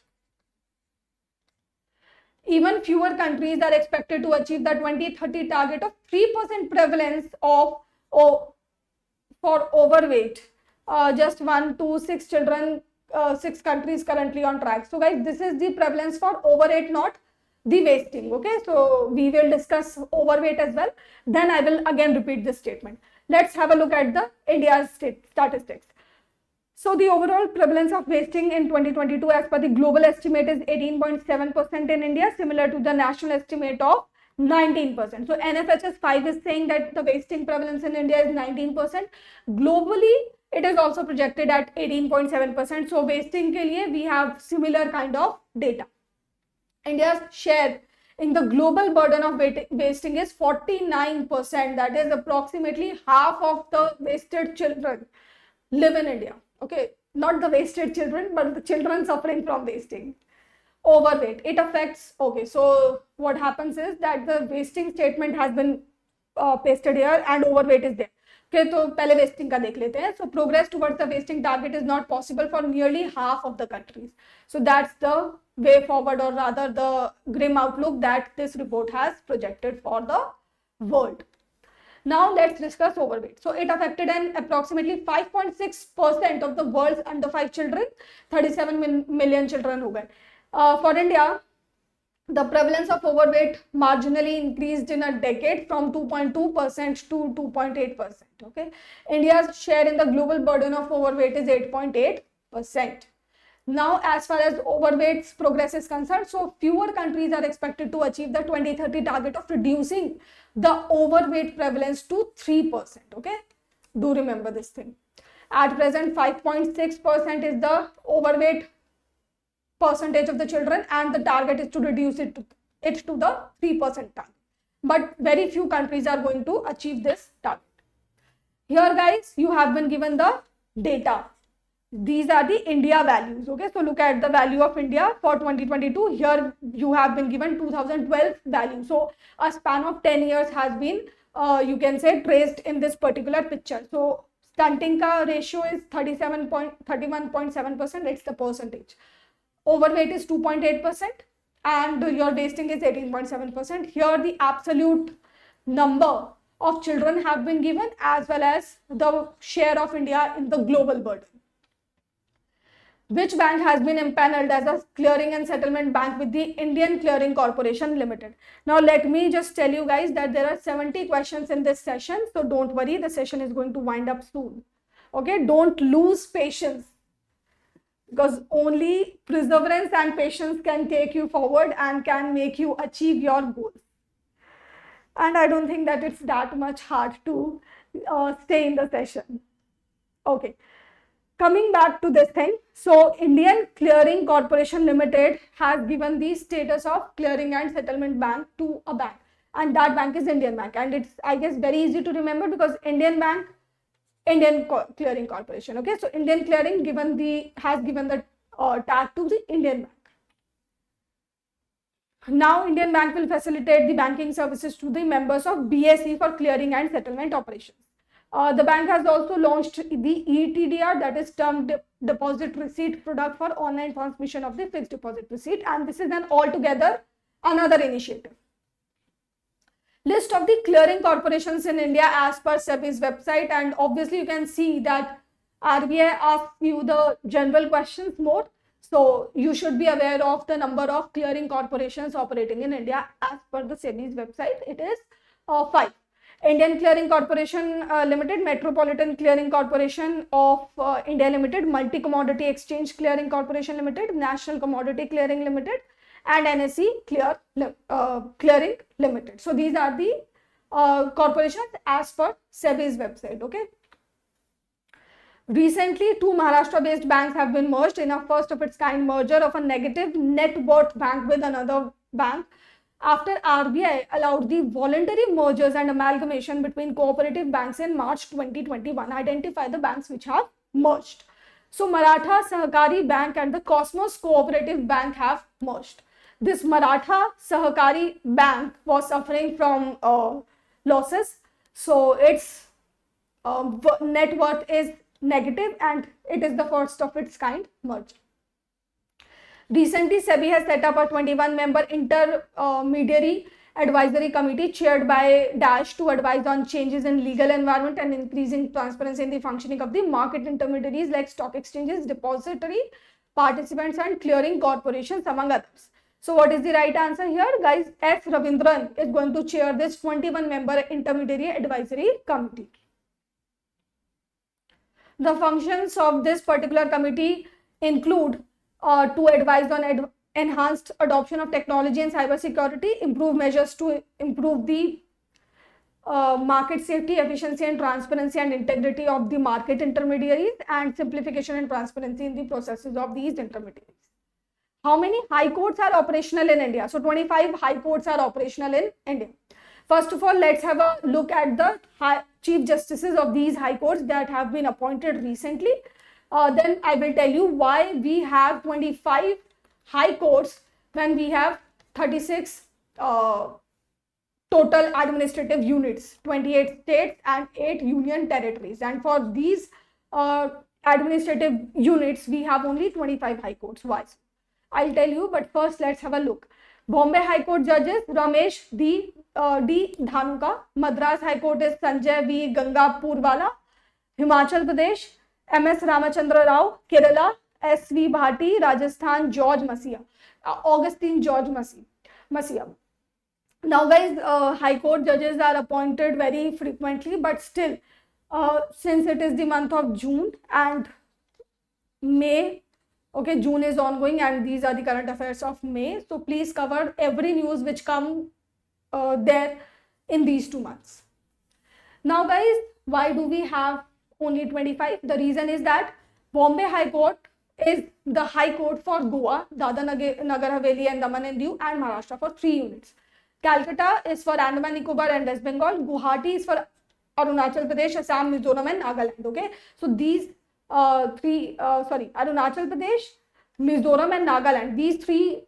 S1: Even fewer countries are expected to achieve the 2030 target of 3% prevalence of for overweight. Just 1 to 6 children, 6 countries currently on track. So guys, this is the prevalence for overweight, not the wasting. Okay, so we will discuss overweight as well. Then I will again repeat this statement. Let's have a look at the India's statistics. So the overall prevalence of wasting in 2022 as per the global estimate is 18.7% in India, similar to the national estimate of 19%. So NFHS 5 is saying that the wasting prevalence in India is 19%. Globally, it is also projected at 18.7%. So wasting ke liye we have similar kind of data. India's share in the global burden of wasting is 49%. That is approximately half of the wasted children live in India. Okay, not the wasted children, but the children suffering from wasting. Overweight, it affects, okay, so what happens is that the wasting statement has been pasted here and overweight is there. Okay, so pehle wasting ka dekh lete hain. So progress towards the wasting target is not possible for nearly half of the countries. So that's the way forward, or rather the grim outlook that this report has projected for the world. Now let's discuss overweight. So it affected an approximately 5.6% of the world's under 5 children, 37 million children ho gaye. For India, the prevalence of overweight marginally increased in a decade from 2.2% to 2.8%. Okay, India's share in the global burden of overweight is 8.8%. Now, as far as overweight's progress is concerned, so fewer countries are expected to achieve the 2030 target of reducing the overweight prevalence to 3%. Okay, do remember this thing. At present, 5.6% is the overweight percentage of the children, and the target is to reduce it to the 3% target. But very few countries are going to achieve this target. Here, guys, you have been given the data. These are the India values. Okay, so look at the value of India for 2022. Here you have been given 2012 value. So a span of 10 years has been, you can say, traced in this particular picture. So stunting ka ratio is 31.7%. It's the percentage. Overweight is 2.8% and your wasting is 18.7%. Here the absolute number of children have been given as well as the share of India in the global burden. Which bank has been empaneled as a clearing and settlement bank with the Indian Clearing Corporation Limited? Now let me just tell you guys that there are 70 questions in this session. So don't worry, the session is going to wind up soon. Okay, don't lose patience, because only perseverance and patience can take you forward and can make you achieve your goals. And I don't think that it's that much hard to stay in the session. Okay, coming back to this thing. So Indian Clearing Corporation Limited has given the status of clearing and settlement bank to a bank, and that bank is Indian Bank. And it's, I guess, very easy to remember because Indian Bank, Indian Clearing Corporation. Okay, so Indian Clearing has given the tag to the Indian Bank. Now Indian Bank will facilitate the banking services to the members of BSE for clearing and settlement operations. The bank has also launched the ETDR, that is term deposit receipt product for online transmission of the fixed deposit receipt, and this is an altogether another initiative. List of the clearing corporations in India as per SEBI's website, and obviously you can see that RBI asks you the general questions more. So you should be aware of the number of clearing corporations operating in India. As per the SEBI's website, it is 5. Indian Clearing Corporation Limited, Metropolitan Clearing Corporation of India Limited, Multi Commodity Exchange Clearing Corporation Limited, National Commodity Clearing Limited, and NSE Clearing Limited. So these are the corporations as per SEBI's website. Okay. Recently, 2 Maharashtra-based banks have been merged in a first of its kind merger of a negative net worth bank with another bank, after RBI allowed the voluntary mergers and amalgamation between cooperative banks in March 2021. Identify the banks which have merged. So Maratha Sahakari Bank and the Cosmos Cooperative Bank have merged. This Maratha Sahakari Bank was suffering from losses, so its net worth is negative and it is the first of its kind merger. Recently, SEBI has set up a 21-member intermediary advisory committee chaired by Dash to advise on changes in legal environment and increasing transparency in the functioning of the market intermediaries like stock exchanges, depository participants, and clearing corporations, among others. So what is the right answer here, guys? S. Ravindran is going to chair this 21-member intermediary advisory committee. The functions of this particular committee include to advise on enhanced adoption of technology and cybersecurity, improve measures to improve the market safety, efficiency and transparency and integrity of the market intermediaries, and simplification and transparency in the processes of these intermediaries. How many high courts are operational in India? So 25 high courts are operational in India. First of all, let's have a look at the chief justices of these high courts that have been appointed recently. Then I will tell you why we have 25 high courts when we have 36 total administrative units, 28 states and 8 union territories. And for these administrative units, we have only 25 high courts. Why? I'll tell you, but first let's have a look. Bombay High Court judges Ramesh D. Dhanuka. Madras High Court is Sanjay V. Gangapurwala. Himachal Pradesh, M.S. Ramachandra Rao. Kerala, S.V. Bhati. Rajasthan, George Masia. Augustine George Masia. Now guys, High Court judges are appointed very frequently, but still, since it is the month of June and May, okay, June is ongoing and these are the current affairs of May. So please cover every news which come there in these 2 months. Now guys, why do we have only 25? The reason is that Bombay High Court is the High Court for Goa, Dadra Nagar Haveli and Daman and Diu, and Maharashtra for 3 units. Calcutta is for Andaman Nicobar and West Bengal. Guwahati is for Arunachal Pradesh, Assam, Mizoram and Nagaland. Okay, so these Arunachal Pradesh, Mizoram and Nagaland, these 3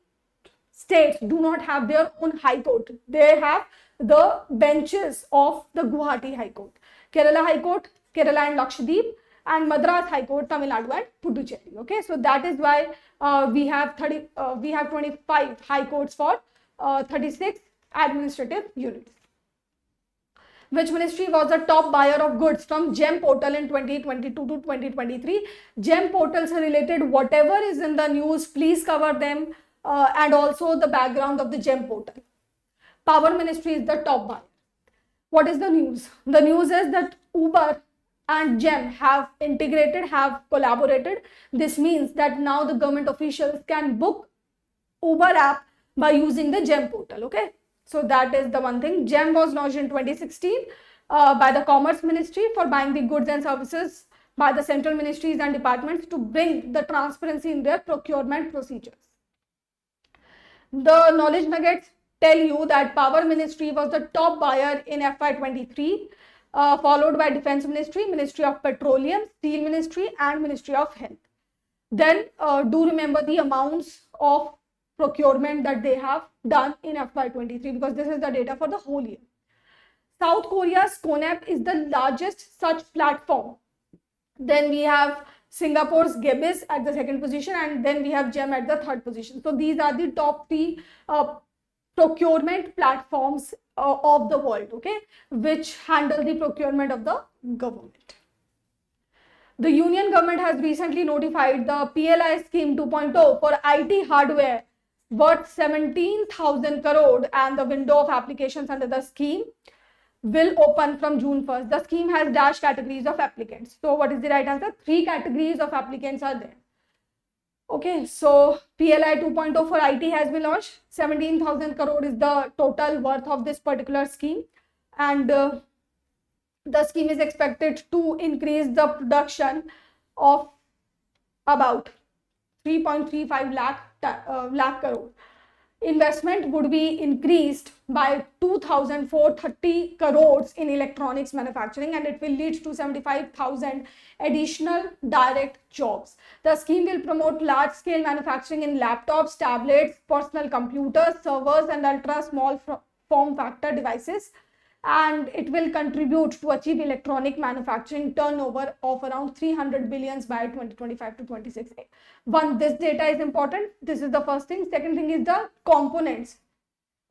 S1: states do not have their own high court. They have the benches of the Guwahati High Court. Kerala High Court, Kerala and Lakshadweep, and Madras High Court, Tamil Nadu and Puducherry. Okay, so that is why we have 25 high courts for 36 administrative units. Which ministry was the top buyer of goods from GEM portal in 2022 to 2023? GEM portals related whatever is in the news, please cover them, and also the background of the GEM portal. Power Ministry is the top buyer. What is the news? The news is that Uber and GEM have integrated, have collaborated. This means that now the government officials can book Uber app by using the GEM portal. Okay, so that is the one thing. GEM was launched in 2016 by the Commerce Ministry for buying the goods and services by the central ministries and departments to bring the transparency in their procurement procedures. The knowledge nuggets tell you that Power Ministry was the top buyer in FY23, followed by Defense Ministry, Ministry of Petroleum, Steel Ministry and Ministry of Health. Then do remember the amounts of procurement that they have done in FY23, because this is the data for the whole year. South Korea's CONEP is the largest such platform. Then we have Singapore's Gebis at the 2nd position, and then we have GEM at the 3rd position. So these are the top 3 procurement platforms of the world, okay, which handle the procurement of the government. The Union government has recently notified the PLI scheme 2.0 for IT hardware worth 17,000 crore, and the window of applications under the scheme will open from June 1st. The scheme has dash categories of applicants. So what is the right answer? 3 categories of applicants are there. Okay, so PLI 2.0 for IT has been launched. 17,000 crore is the total worth of this particular scheme, and the scheme is expected to increase the production of about 3.35 lakh crore. Investment would be increased by 2,430 crores in electronics manufacturing, and it will lead to 75,000 additional direct jobs. The scheme will promote large-scale manufacturing in laptops, tablets, personal computers, servers, and ultra-small form factor devices, and it will contribute to achieve electronic manufacturing turnover of around 300 billions by 2025 to 26. This data is important. This is the first thing. Second thing is the components.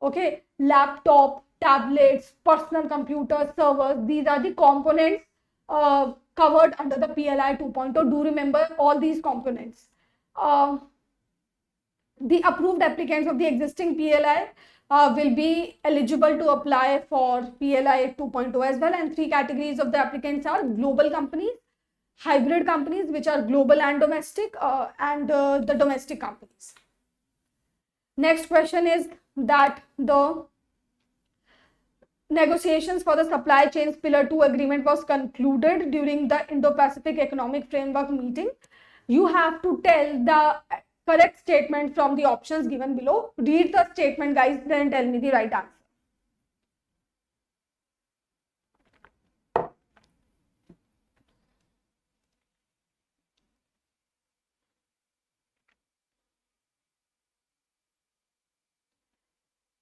S1: Okay, laptop, tablets, personal computers, servers, these are the components covered under the PLI 2.0. Do remember all these components. The approved applicants of the existing PLI will be eligible to apply for PLI 2.0 as well, and 3 categories of the applicants are global companies, hybrid companies which are global and domestic, and the domestic companies. Next question is that the negotiations for the supply chains Pillar 2 agreement was concluded during the Indo-Pacific Economic Framework meeting. You have to tell the correct statement from the options given below. Read the statement, guys, then tell me the right answer.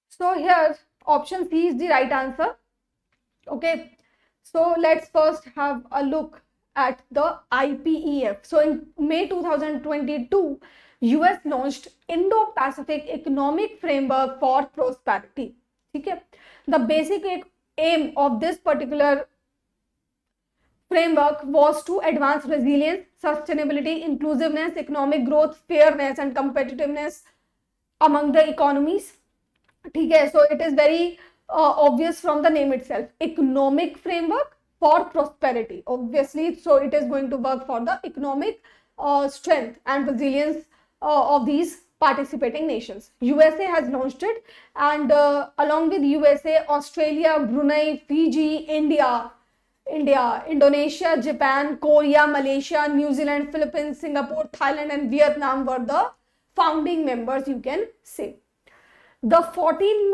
S1: So here option C is the right answer. Okay, so let's first have a look at the IPEF. So in May 2022, US launched Indo-Pacific Economic Framework for Prosperity. Okay, the basic aim of this particular framework was to advance resilience, sustainability, inclusiveness, economic growth, fairness, and competitiveness among the economies. Okay, so it is very obvious from the name itself. Economic framework for prosperity, obviously, so it is going to work for the economic strength and resilience of these participating nations. USA has launched it, and along with USA, Australia, Brunei, Fiji, India, Indonesia, Japan, Korea, Malaysia, New Zealand, Philippines, Singapore, Thailand, and Vietnam were the founding members, you can say. The 14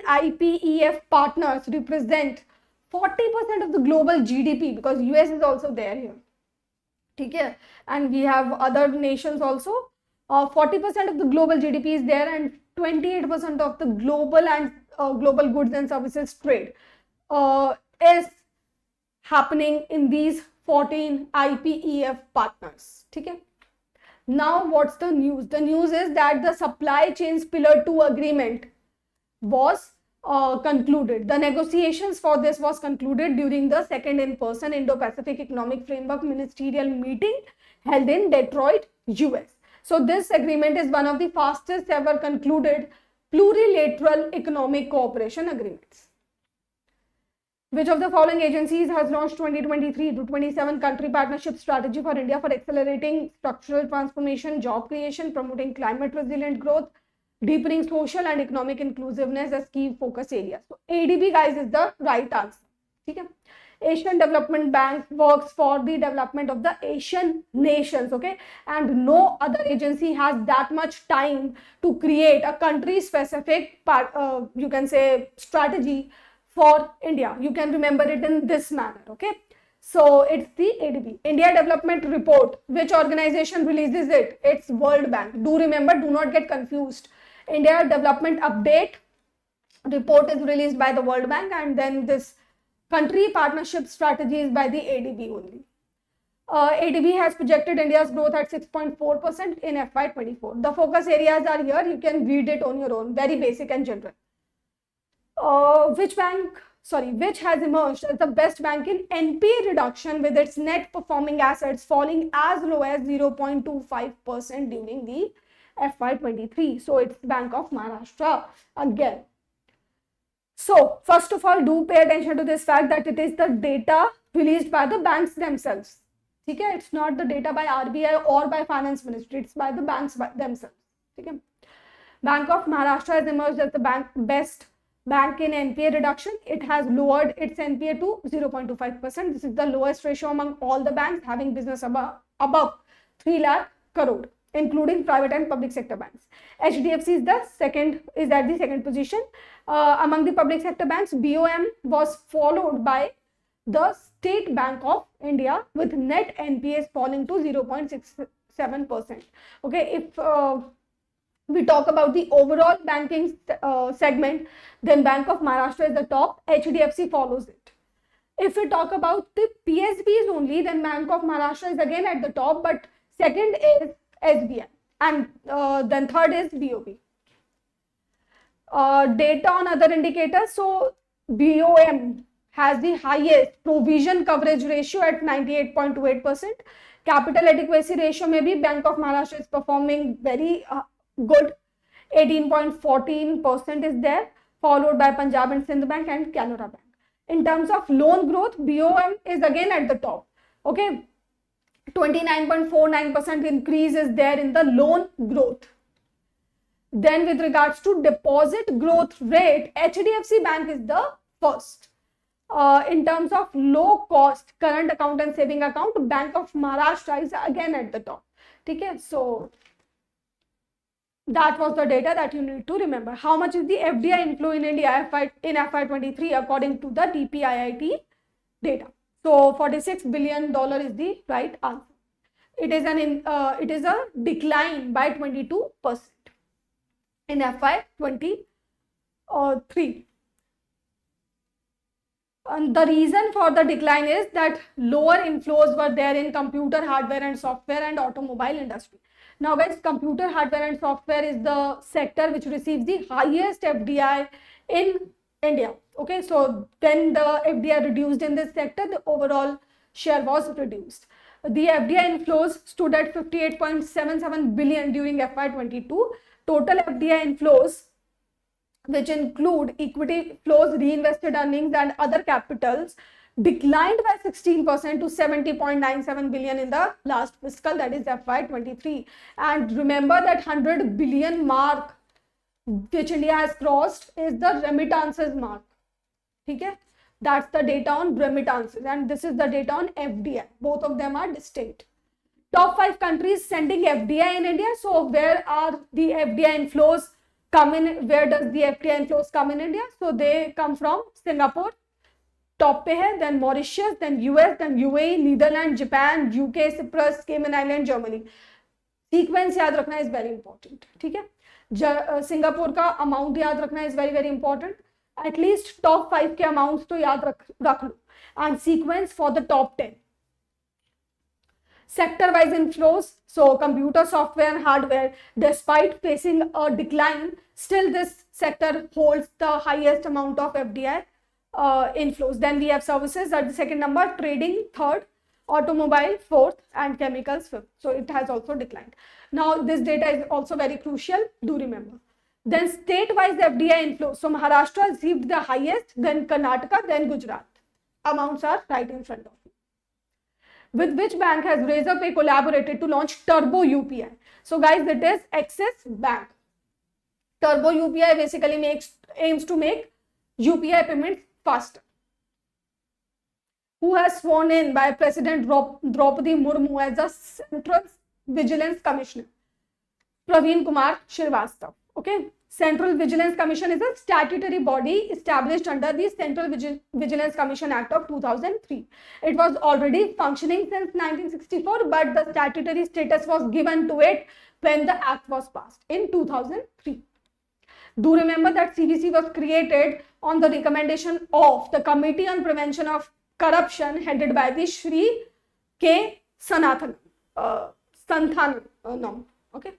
S1: IPEF partners represent 40% of the global GDP, because US is also there here. Okay, and we have other nations also. 40% of the global GDP is there, and 28% of the global and global goods and services trade is happening in these 14 IPEF partners. Okay. Now what's the news? The news is that the supply chains Pillar 2 agreement was concluded. The negotiations for this was concluded during the second in-person Indo-Pacific Economic Framework Ministerial meeting held in Detroit, US. So this agreement is one of the fastest ever concluded plurilateral economic cooperation agreements. Which of the following agencies has launched 2023 to 27 country partnership strategy for India for accelerating structural transformation, job creation, promoting climate resilient growth, deepening social and economic inclusiveness as key focus areas? So ADB, guys, is the right answer. Okay? Asian Development Bank works for the development of the Asian nations, okay, and no other agency has that much time to create a country specific you can say strategy for India. You can remember it in this manner, okay. So it's the ADB, India Development Report. Which organization releases it? It's World Bank. Do remember, do not get confused. India Development Update report is released by the World Bank, and then this country partnership strategy is by the ADB only. ADB has projected India's growth at 6.4% in FY24. The focus areas are here. You can read it on your own. Very basic and general. Which bank which has emerged as the best bank in NPA reduction with its net performing assets falling as low as 0.25% during the FY23. So it's Bank of Maharashtra again. So first of all, do pay attention to this fact that it is the data released by the banks themselves. Okay, it's not the data by RBI or by Finance Ministry, it's by the banks themselves. Okay. Bank of Maharashtra has emerged as the best bank in NPA reduction. It has lowered its NPA to 0.25%. This is the lowest ratio among all the banks having business above 3 lakh crore, including private and public sector banks. HDFC is at the second position. Among the public sector banks, BOM was followed by the State Bank of India with net NPAs falling to 0.67%. Okay, if we talk about the overall banking segment, then Bank of Maharashtra is the top, HDFC follows it. If we talk about the PSBs only, then Bank of Maharashtra is again at the top, but second is SBI, and then third is BOB. Data on other indicators. So BOM has the highest provision coverage ratio at 98.28%. Capital adequacy ratio, maybe Bank of Maharashtra is performing very good. 18.14% is there, followed by Punjab and Sindh Bank and Canara Bank. In terms of loan growth, BOM is again at the top. Okay, 29.49% increase is there in the loan growth. Then with regards to deposit growth rate, HDFC Bank is the first. In terms of low cost current account and saving account, Bank of Maharashtra is again at the top. Okay, so that was the data that you need to remember. How much is the FDI inflow in India in FY23 according to the DPIIT data? So $46 billion is the right answer. It is a decline by 22% in FY23. And the reason for the decline is that lower inflows were there in computer hardware and software and automobile industry. Now guys, computer hardware and software is the sector which receives the highest FDI in India. Okay, so then the FDI reduced in this sector, the overall share was reduced. The FDI inflows stood at 58.77 billion during FY22. Total FDI inflows, which include equity flows, reinvested earnings and other capitals, declined by 16% to 70.97 billion in the last fiscal, that is FY23. And remember that 100 billion mark which India has crossed is the remittances mark. Okay? That's the data on remittances, and this is the data on FDI. Both of them are distinct. Top 5 countries sending FDI in India. So where are the FDI inflows come in? Where does the FDI inflows come in India? So they come from Singapore, top पे है, then Mauritius, then US, then UAE, Netherlands, Japan, UK, Cyprus, Cayman Island, Germany. Sequence याद रखना is very important. ठीक है? Singapore का amount याद रखना is very very important. At least top 5 के अमाउंट्स तो याद रख लो. And sequence for the top 10. Sector wise inflows. So computer software and hardware, despite facing a decline, still this sector holds the highest amount of FDI inflows. Then we have services at the second number, trading third, automobile fourth, and chemicals fifth. So it has also declined. Now this data is also very crucial, do remember. Then state-wise FDI inflows. So Maharashtra received the highest, then Karnataka, then Gujarat. Amounts are right in front of you. With which bank has Razorpay collaborated to launch Turbo UPI? So guys, it is Axis Bank. Turbo UPI basically aims to make UPI payments faster. Who has sworn in by President Draupadi Murmu as the Central Vigilance Commissioner? Praveen Kumar Srivastava. Okay. Central Vigilance Commission is a statutory body established under the Central Vigilance Commission Act of 2003. It was already functioning since 1964, but the statutory status was given to it when the act was passed in 2003. Do remember that CVC was created on the recommendation of the Committee on Prevention of Corruption headed by the Shri K. Santhanam. Okay.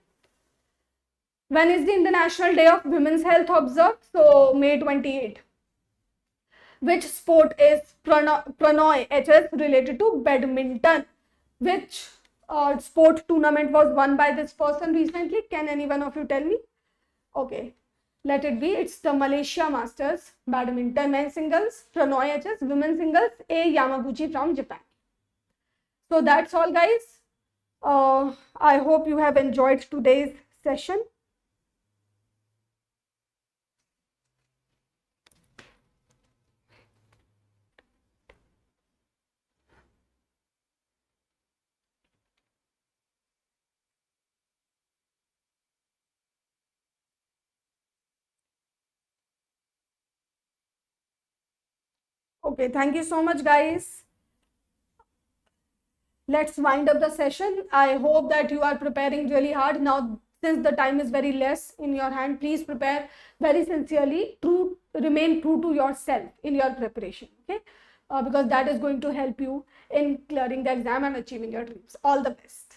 S1: When is the International Day of Women's Health observed? So May 28. Which sport is Prannoy HS related to badminton? Which sport tournament was won by this person recently? Can any one of you tell me? Okay, let it be. It's the Malaysia Masters badminton men's singles, Prannoy HS, women's singles, A Yamaguchi from Japan. So that's all, guys. I hope you have enjoyed today's session. Okay, thank you so much, guys. Let's wind up the session. I hope that you are preparing really hard. Now, since the time is very less in your hand, please prepare very sincerely, remain true to yourself in your preparation, okay? Because that is going to help you in clearing the exam and achieving your dreams. All the best.